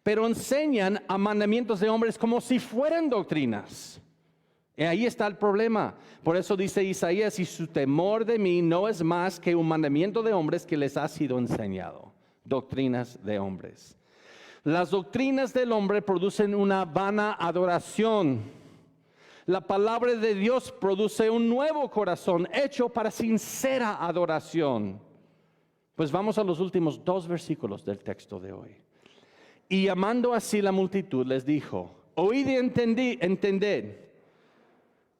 Pero enseñan a mandamientos de hombres como si fueran doctrinas. Y ahí está el problema. Por eso dice Isaías, y su temor de mí no es más que un mandamiento de hombres que les ha sido enseñado. Doctrinas de hombres. Las doctrinas del hombre producen una vana adoración. La palabra de Dios produce un nuevo corazón hecho para sincera adoración. Pues vamos a los últimos 2 versículos del texto de hoy. Y llamando así la multitud les dijo, oíd y entended.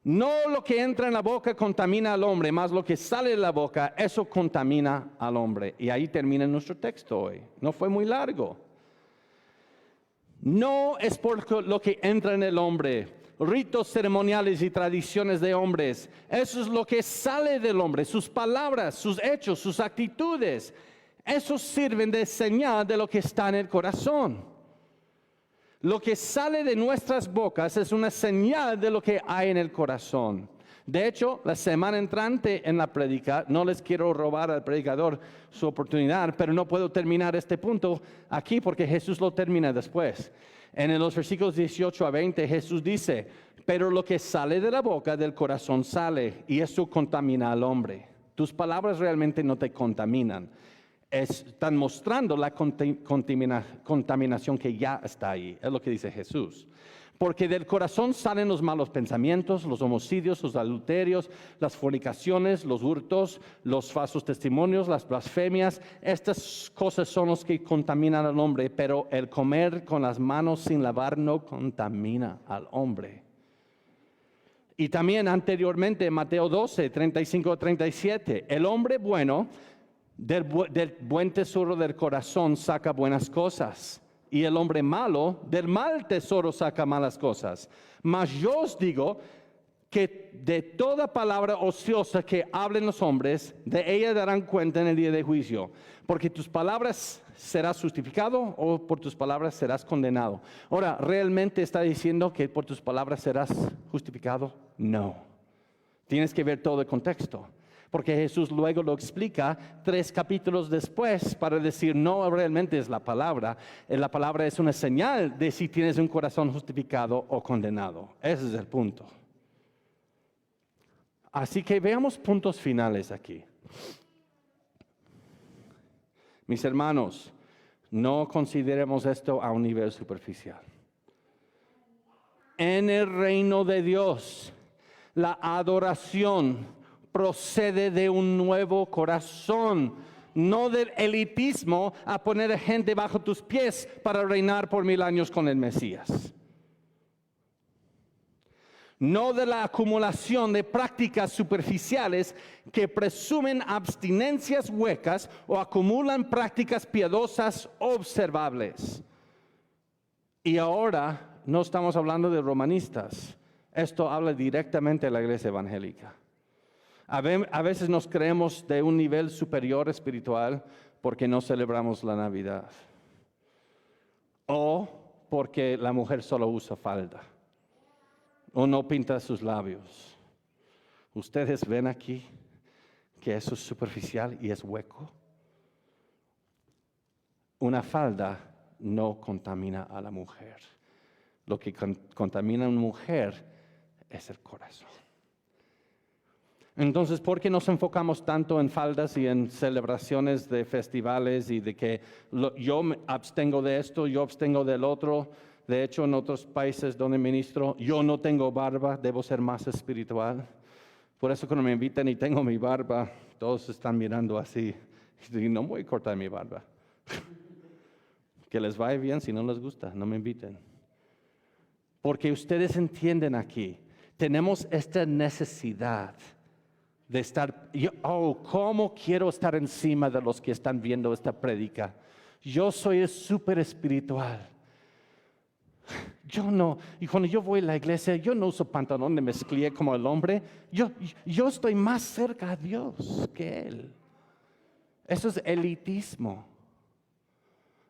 No lo que entra en la boca contamina al hombre, mas lo que sale de la boca, eso contamina al hombre. Y ahí termina nuestro texto hoy. No fue muy largo. No es por lo que entra en el hombre, ritos ceremoniales y tradiciones de hombres. Eso es lo que sale del hombre, sus palabras, sus hechos, sus actitudes. Esos sirven de señal de lo que está en el corazón. Lo que sale de nuestras bocas es una señal de lo que hay en el corazón. De hecho, la semana entrante en la prédica, no les quiero robar al predicador su oportunidad, pero no puedo terminar este punto aquí porque Jesús lo termina después. En los versículos 18 a 20 Jesús dice, pero lo que sale de la boca del corazón sale y eso contamina al hombre. Tus palabras realmente no te contaminan. Están mostrando la contaminación que ya está ahí. Es lo que dice Jesús. Porque del corazón salen los malos pensamientos, los homicidios, los adulterios, las fornicaciones, los hurtos, los falsos testimonios, las blasfemias. Estas cosas son las que contaminan al hombre, pero el comer con las manos sin lavar no contamina al hombre. Y también anteriormente, Mateo 12, 35 a 37, el hombre bueno del buen tesoro del corazón saca buenas cosas, y el hombre malo del mal tesoro saca malas cosas. Mas yo os digo que de toda palabra ociosa que hablen los hombres, de ella darán cuenta en el día de juicio. Porque tus palabras serás justificado o por tus palabras serás condenado. Ahora, ¿realmente está diciendo que por tus palabras serás justificado? No. Tienes que ver todo el contexto. Porque Jesús luego lo explica 3 capítulos después para decir, no realmente es la palabra es una señal de si tienes un corazón justificado o condenado. Ese es el punto. Así que veamos puntos finales aquí. Mis hermanos, no consideremos esto a un nivel superficial. En el reino de Dios, la adoración procede de un nuevo corazón, no del elitismo a poner a gente bajo tus pies para reinar por 1000 años con el Mesías. No de la acumulación de prácticas superficiales que presumen abstinencias huecas o acumulan prácticas piadosas observables. Y ahora no estamos hablando de romanistas, Esto habla directamente a la iglesia evangélica. A veces nos creemos de un nivel superior espiritual porque no celebramos la Navidad. O porque la mujer solo usa falda. O no pinta sus labios. Ustedes ven aquí que eso es superficial y es hueco. Una falda no contamina a la mujer. Lo que contamina a una mujer es el corazón. Entonces, ¿por qué nos enfocamos tanto en faldas y en celebraciones de festivales y de que yo me abstengo de esto, yo abstengo del otro? De hecho, en otros países donde ministro, yo no tengo barba, debo ser más espiritual. Por eso cuando me invitan y tengo mi barba, todos están mirando así. Y no voy a cortar mi barba. Que les vaya bien, si no les gusta, no me inviten. Porque ustedes entienden aquí, tenemos esta necesidad de estar, ¿cómo quiero estar encima de los que están viendo esta prédica? Yo soy súper espiritual. Yo no, y cuando yo voy a la iglesia, yo no uso pantalón de mezclilla como el hombre. Yo estoy más cerca a Dios que Él. Eso es elitismo.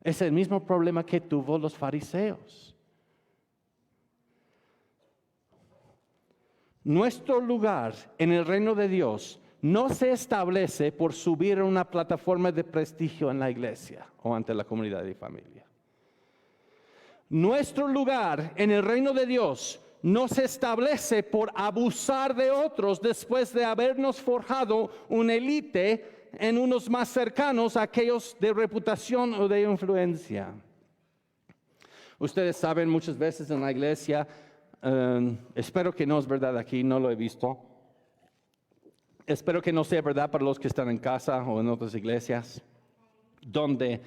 Es el mismo problema que tuvo los fariseos. Nuestro lugar en el reino de Dios no se establece por subir a una plataforma de prestigio en la iglesia o ante la comunidad y familia. Nuestro lugar en el reino de Dios no se establece por abusar de otros después de habernos forjado una élite en unos más cercanos a aquellos de reputación o de influencia. Ustedes saben muchas veces en la iglesia, espero que no es verdad aquí, no lo he visto. Espero que no sea verdad para los que están en casa o en otras iglesias, donde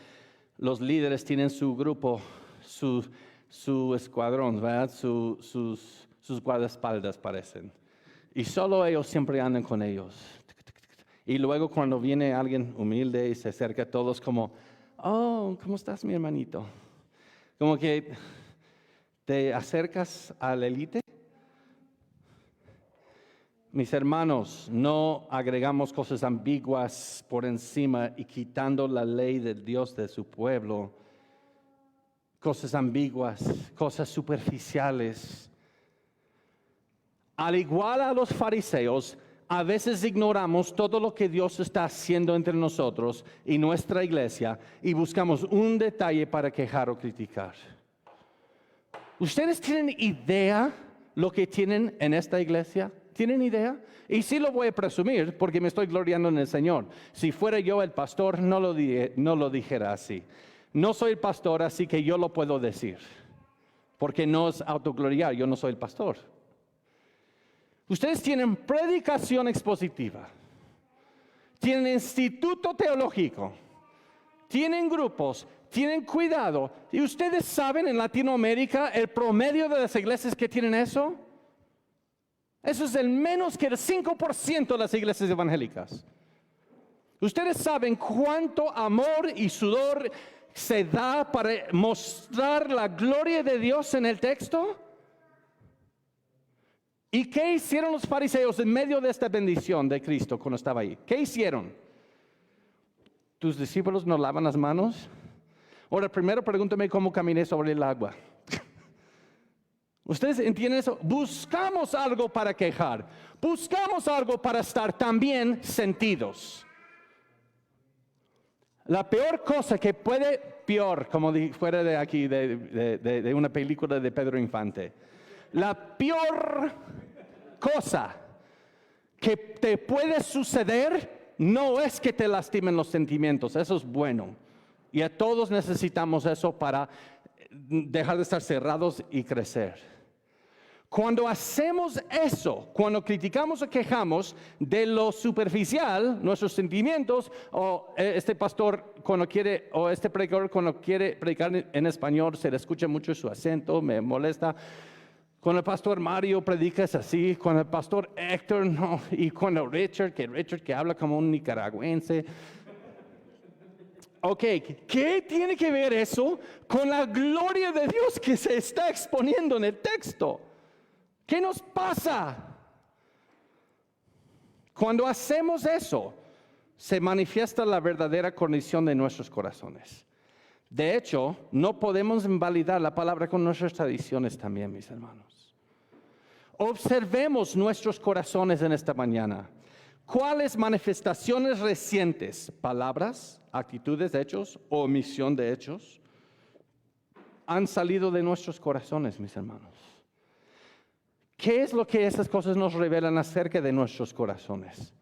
los líderes tienen su grupo, su escuadrón, ¿verdad? Sus guardaespaldas parecen. Y solo ellos siempre andan con ellos. Y luego cuando viene alguien humilde y se acerca a todos como, oh, ¿cómo estás, mi hermanito? Como que te acercas a la élite. Mis hermanos, no agregamos cosas ambiguas por encima y quitando la ley del Dios de su pueblo. Cosas ambiguas, cosas superficiales. Al igual a los fariseos, a veces ignoramos todo lo que Dios está haciendo entre nosotros y nuestra iglesia y buscamos un detalle para quejar o criticar. ¿Ustedes tienen idea lo que tienen en esta iglesia? ¿Tienen idea? Y sí lo voy a presumir porque me estoy gloriando en el Señor. Si fuera yo el pastor, no lo dijera así. No soy el pastor, así que yo lo puedo decir. Porque no es autogloriar, yo no soy el pastor. Ustedes tienen predicación expositiva. Tienen instituto teológico. Tienen grupos. Tienen cuidado. ¿Y ustedes saben en Latinoamérica el promedio de las iglesias que tienen eso? Eso es el menos que el 5% de las iglesias evangélicas. ¿Ustedes saben cuánto amor y sudor se da para mostrar la gloria de Dios en el texto? ¿Y qué hicieron los fariseos en medio de esta bendición de Cristo cuando estaba ahí? ¿Qué hicieron? ¿Tus discípulos no lavan las manos? Ahora, primero pregúntame cómo caminé sobre el agua. ¿Ustedes entienden eso? Buscamos algo para quejar. Buscamos algo para estar también sentidos. La peor cosa que puede, como fuera de aquí, de una película de Pedro Infante. La peor cosa que te puede suceder no es que te lastimen los sentimientos. Eso es bueno. Y a todos necesitamos eso para dejar de estar cerrados y crecer. Cuando hacemos eso, cuando criticamos o quejamos de lo superficial, nuestros sentimientos, o este pastor cuando quiere, o este predicador cuando quiere predicar en español, se le escucha mucho su acento, me molesta. Cuando el pastor Mario predica es así, cuando el pastor Héctor no, y cuando Richard que habla como un nicaragüense. Ok, ¿qué tiene que ver eso con la gloria de Dios que se está exponiendo en el texto? ¿Qué nos pasa? Cuando hacemos eso, se manifiesta la verdadera condición de nuestros corazones. De hecho, no podemos invalidar la palabra con nuestras tradiciones también, mis hermanos. Observemos nuestros corazones en esta mañana. ¿Cuáles manifestaciones recientes, palabras, actitudes, hechos o omisión de hechos, han salido de nuestros corazones, mis hermanos? ¿Qué es lo que estas cosas nos revelan acerca de nuestros corazones?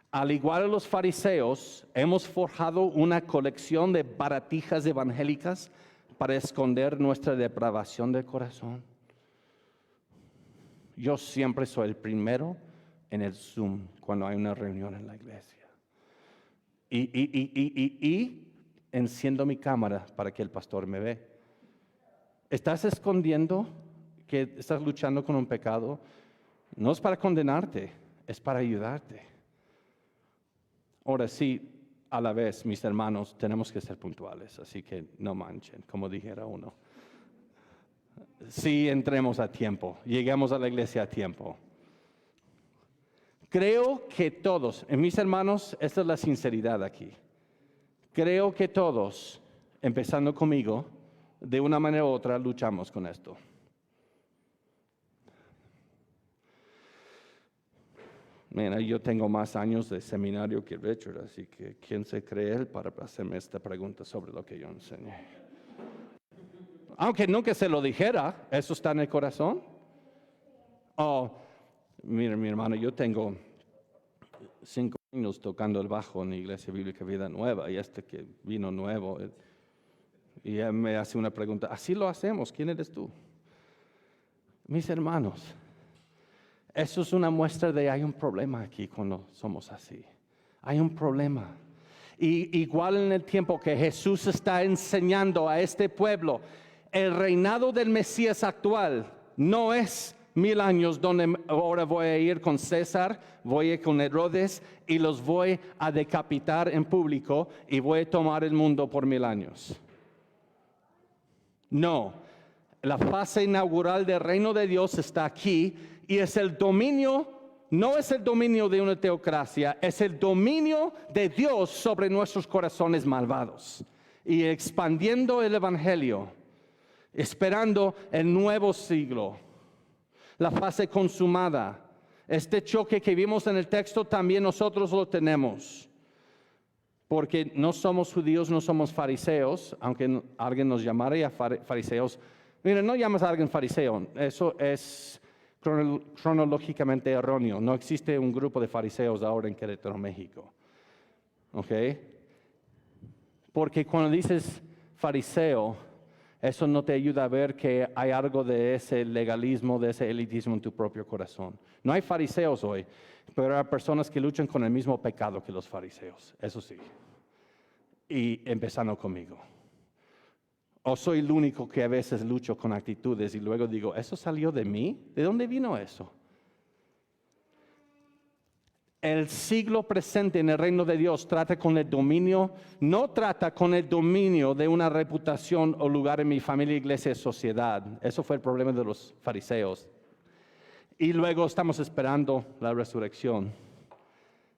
Al igual que los fariseos, hemos forjado una colección de baratijas evangélicas para esconder nuestra depravación del corazón. Yo siempre soy el primero en el Zoom cuando hay una reunión en la iglesia. Y enciendo mi cámara para que el pastor me vea. ¿Estás escondiendo que estás luchando con un pecado? No es para condenarte, es para ayudarte. Ahora sí, a la vez, mis hermanos, tenemos que ser puntuales, así que no manchen, como dijera uno. Sí, entremos a tiempo, lleguemos a la iglesia a tiempo. Creo que todos, mis hermanos, esta es la sinceridad aquí. Creo que todos, empezando conmigo, de una manera u otra luchamos con esto. Mira, yo tengo más años de seminario que Richard, así que ¿quién se cree él para hacerme esta pregunta sobre lo que yo enseñé? Aunque nunca se lo dijera, ¿eso está en el corazón? Oh, mira, mi hermano, yo tengo 5 años tocando el bajo en la Iglesia Bíblica Vida Nueva, y que vino nuevo, y él me hace una pregunta, ¿así lo hacemos? ¿Quién eres tú? Mis hermanos, eso es una muestra de hay un problema aquí cuando somos así. Hay un problema. Y igual en el tiempo que Jesús está enseñando a este pueblo, el reinado del Mesías actual no es 1000 años donde ahora voy a ir con César, voy a ir con Herodes y los voy a decapitar en público y voy a tomar el mundo por 1000 años. No, la fase inaugural del reino de Dios está aquí. Y es el dominio, no es el dominio de una teocracia, es el dominio de Dios sobre nuestros corazones malvados. Y expandiendo el evangelio, esperando el nuevo siglo, la fase consumada. Este choque que vimos en el texto también nosotros lo tenemos. Porque no somos judíos, no somos fariseos, aunque alguien nos llamara ya fariseos. Mira, no llamas a alguien fariseo, eso es cronológicamente erróneo. No existe un grupo de fariseos ahora en Querétaro, México. ¿Ok? Porque cuando dices fariseo, eso no te ayuda a ver que hay algo de ese legalismo, de ese elitismo en tu propio corazón. No hay fariseos hoy, pero hay personas que luchan con el mismo pecado que los fariseos, eso sí. Y empezando conmigo. O soy el único que a veces lucho con actitudes y luego digo, ¿eso salió de mí? ¿De dónde vino eso? El siglo presente en el reino de Dios trata con el dominio, no trata con el dominio de una reputación o lugar en mi familia, iglesia, sociedad. Eso fue el problema de los fariseos. Y luego estamos esperando la resurrección.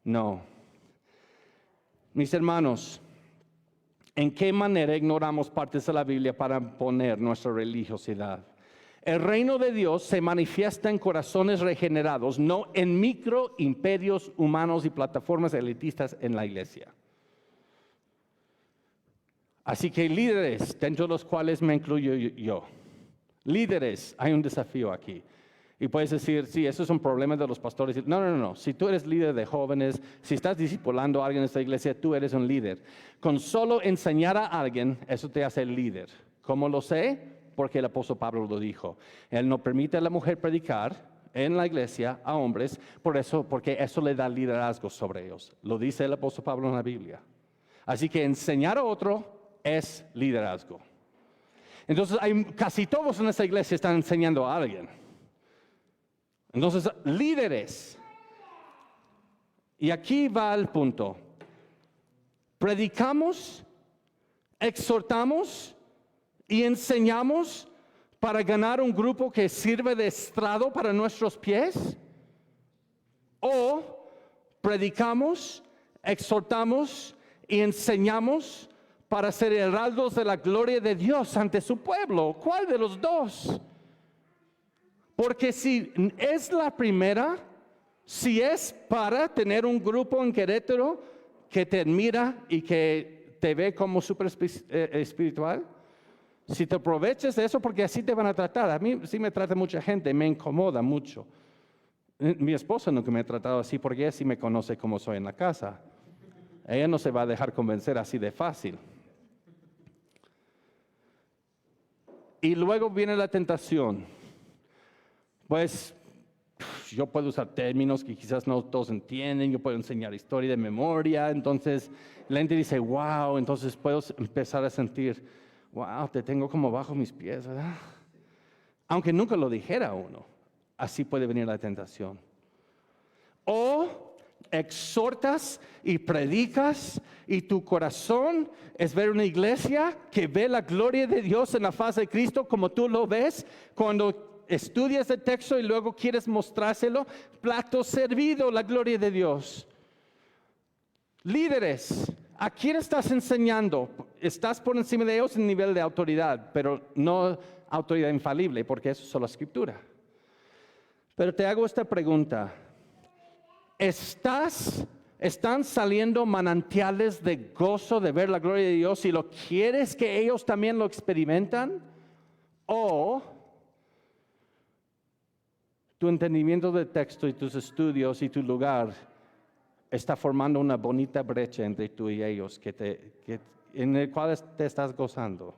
No. Mis hermanos, ¿en qué manera ignoramos partes de la Biblia para imponer nuestra religiosidad? El reino de Dios se manifiesta en corazones regenerados, no en micro imperios humanos y plataformas elitistas en la iglesia. Así que líderes, dentro de los cuales me incluyo yo. Líderes, hay un desafío aquí. Y puedes decir, sí, eso es un problema de los pastores. No. Si tú eres líder de jóvenes, si estás discipulando a alguien en esta iglesia, tú eres un líder. Con solo enseñar a alguien, eso te hace líder. ¿Cómo lo sé? Porque el apóstol Pablo lo dijo. Él no permite a la mujer predicar en la iglesia a hombres, porque eso le da liderazgo sobre ellos. Lo dice el apóstol Pablo en la Biblia. Así que enseñar a otro es liderazgo. Entonces, casi todos en esta iglesia están enseñando a alguien. Entonces, líderes. Y aquí va el punto. Predicamos, exhortamos y enseñamos para ganar un grupo que sirve de estrado para nuestros pies? ¿O predicamos, exhortamos y enseñamos para ser heraldos de la gloria de Dios ante su pueblo? ¿Cuál de los dos? Porque si es la primera, si es para tener un grupo en Querétaro que te admira y que te ve como súper espiritual, si te aprovechas de eso, porque así te van a tratar. A mí sí me trata mucha gente, me incomoda mucho. Mi esposa nunca me ha tratado así porque ella sí me conoce como soy en la casa. Ella no se va a dejar convencer así de fácil. Y luego viene la tentación. Pues yo puedo usar términos que quizás no todos entienden, yo puedo enseñar historia de memoria, entonces la gente dice, wow, entonces puedo empezar a sentir, wow, te tengo como bajo mis pies, ¿verdad? Aunque nunca lo dijera uno, así puede venir la tentación. O exhortas y predicas y tu corazón es ver una iglesia que ve la gloria de Dios en la faz de Cristo como tú lo ves cuando estudias el texto y luego quieres mostrárselo, plato servido, la gloria de Dios. Líderes, ¿a quién estás enseñando? Estás por encima de ellos en nivel de autoridad, pero no autoridad infalible, porque eso es solo escritura. Pero te hago esta pregunta. ¿Están saliendo manantiales de gozo de ver la gloria de Dios y lo quieres que ellos también lo experimentan? ¿O tu entendimiento del texto y tus estudios y tu lugar está formando una bonita brecha entre tú y ellos en el cual te estás gozando?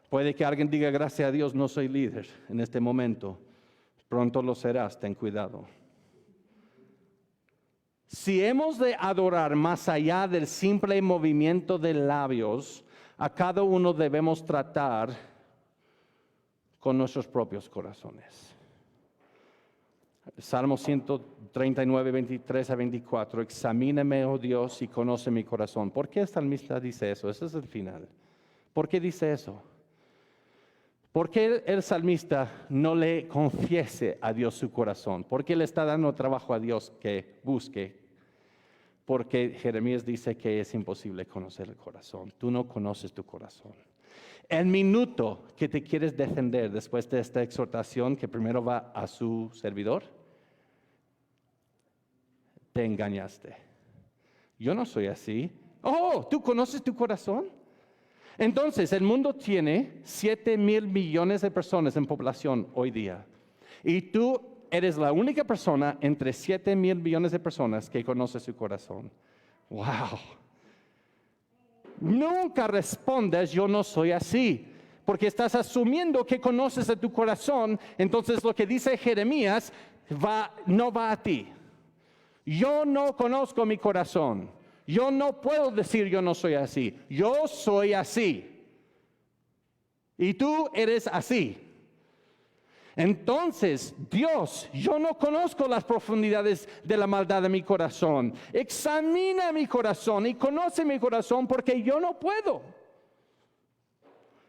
Puede que alguien diga, gracias a Dios no soy líder en este momento. Pronto lo serás, ten cuidado. Si hemos de adorar más allá del simple movimiento de labios, a cada uno debemos tratar con nuestros propios corazones. Salmo 139, 23 a 24. Examíname, oh Dios, y conoce mi corazón. ¿Por qué el salmista dice eso? Ese es el final. ¿Por qué dice eso? ¿Por qué el salmista no le confiese a Dios su corazón? ¿Por qué le está dando trabajo a Dios que busque? Porque Jeremías dice que es imposible conocer el corazón. Tú no conoces tu corazón. El minuto que te quieres defender después de esta exhortación que primero va a su servidor, te engañaste. Yo no soy así. Oh, ¿tú conoces tu corazón? Entonces, el mundo tiene 7,000 millones de personas en población hoy día. Y tú eres la única persona entre 7,000 millones de personas que conoce su corazón. ¡Wow! Nunca respondes, yo no soy así. Porque estás asumiendo que conoces a tu corazón. Entonces, lo que dice Jeremías no va a ti. Yo no conozco mi corazón. Yo no puedo decir yo no soy así. Yo soy así. Y tú eres así. Entonces, Dios, yo no conozco las profundidades de la maldad de mi corazón. Examina mi corazón y conoce mi corazón porque yo no puedo.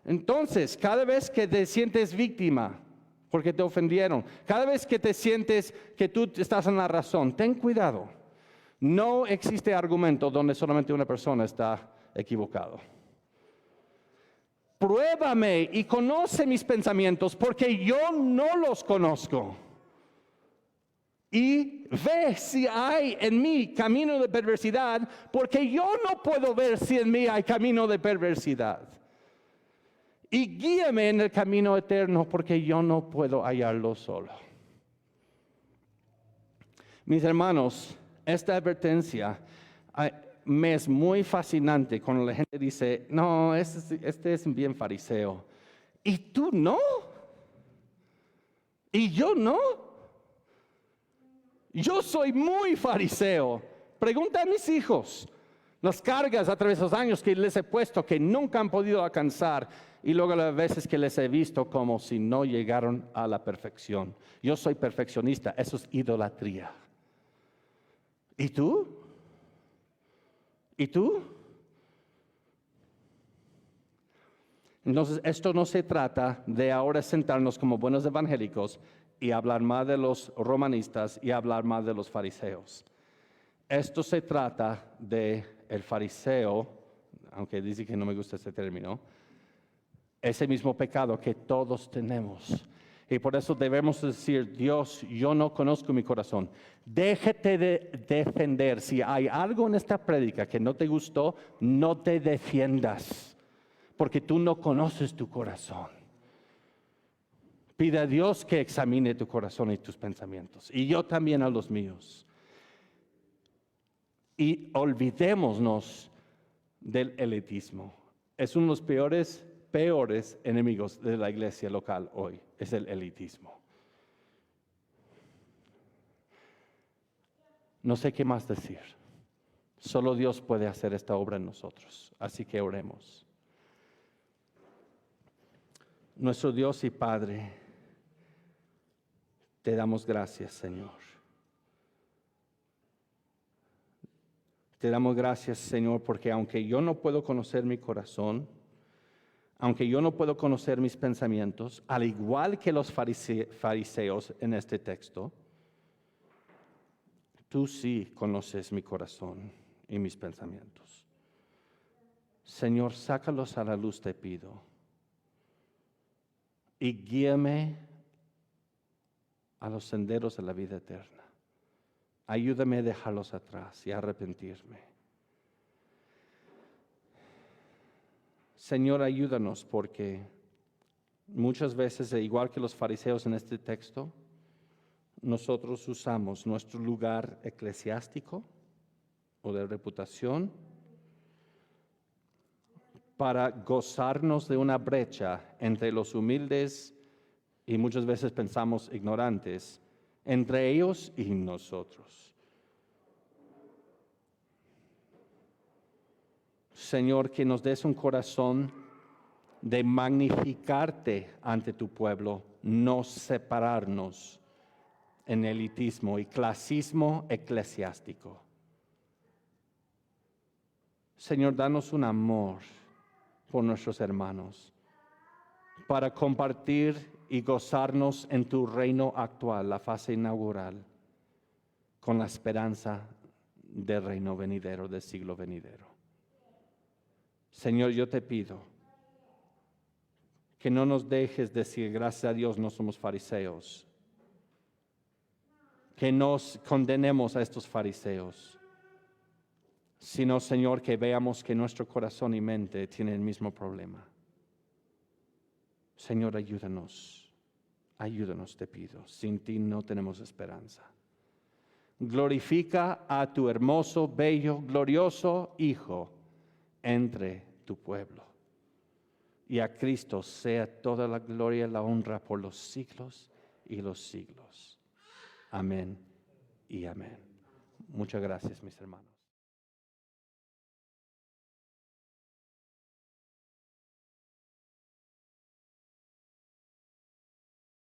Entonces, cada vez que te sientes víctima porque te ofendieron, cada vez que te sientes que tú estás en la razón, ten cuidado. No existe argumento donde solamente una persona está equivocado. Pruébame y conoce mis pensamientos porque yo no los conozco. Y ve si hay en mí camino de perversidad porque yo no puedo ver si en mí hay camino de perversidad. Y guíame en el camino eterno porque yo no puedo hallarlo solo. Mis hermanos, esta advertencia me es muy fascinante cuando la gente dice, no, este es bien fariseo. ¿Y tú no? ¿Y yo no? Yo soy muy fariseo. Pregunta a mis hijos. Las cargas a través de los años que les he puesto que nunca han podido alcanzar y luego las veces que les he visto como si no llegaron a la perfección. Yo soy perfeccionista, eso es idolatría. ¿Y tú? ¿Y tú? Entonces, esto no se trata de ahora sentarnos como buenos evangélicos y hablar más de los romanistas y hablar más de los fariseos. Esto se trata de el fariseo, aunque dice que no me gusta ese término, ese mismo pecado que todos tenemos. Y por eso debemos decir, Dios, yo no conozco mi corazón. Déjate de defender. Si hay algo en esta prédica que no te gustó, no te defiendas, porque tú no conoces tu corazón. Pide a Dios que examine tu corazón y tus pensamientos, y yo también a los míos. Y olvidémonos del elitismo. Es uno de los peores enemigos de la iglesia local hoy, es el elitismo. No sé qué más decir. Solo Dios puede hacer esta obra en nosotros, así que oremos. Nuestro Dios y Padre, te damos gracias, Señor. Te damos gracias, Señor, porque aunque yo no puedo conocer mi corazón, aunque yo no puedo conocer mis pensamientos, al igual que los fariseos en este texto, tú sí conoces mi corazón y mis pensamientos. Señor, sácalos a la luz, te pido, y guíame a los senderos de la vida eterna. Ayúdame a dejarlos atrás y a arrepentirme. Señor, ayúdanos, porque muchas veces, igual que los fariseos en este texto, nosotros usamos nuestro lugar eclesiástico o de reputación para gozarnos de una brecha entre los humildes y muchas veces pensamos ignorantes, entre ellos y nosotros. Señor, que nos des un corazón de magnificarte ante tu pueblo, no separarnos en elitismo y clasismo eclesiástico. Señor, danos un amor por nuestros hermanos, para compartir y gozarnos en tu reino actual, la fase inaugural, con la esperanza del reino venidero, del siglo venidero. Señor, yo te pido que no nos dejes decir, gracias a Dios no somos fariseos, que nos condenemos a estos fariseos, sino, Señor, que veamos que nuestro corazón y mente tienen el mismo problema. Señor, ayúdanos, te pido. Sin ti no tenemos esperanza. Glorifica a tu hermoso, bello, glorioso Hijo entre tu pueblo. Y a Cristo sea toda la gloria y la honra por los siglos y los siglos. Amén y amén. Muchas gracias, mis hermanos.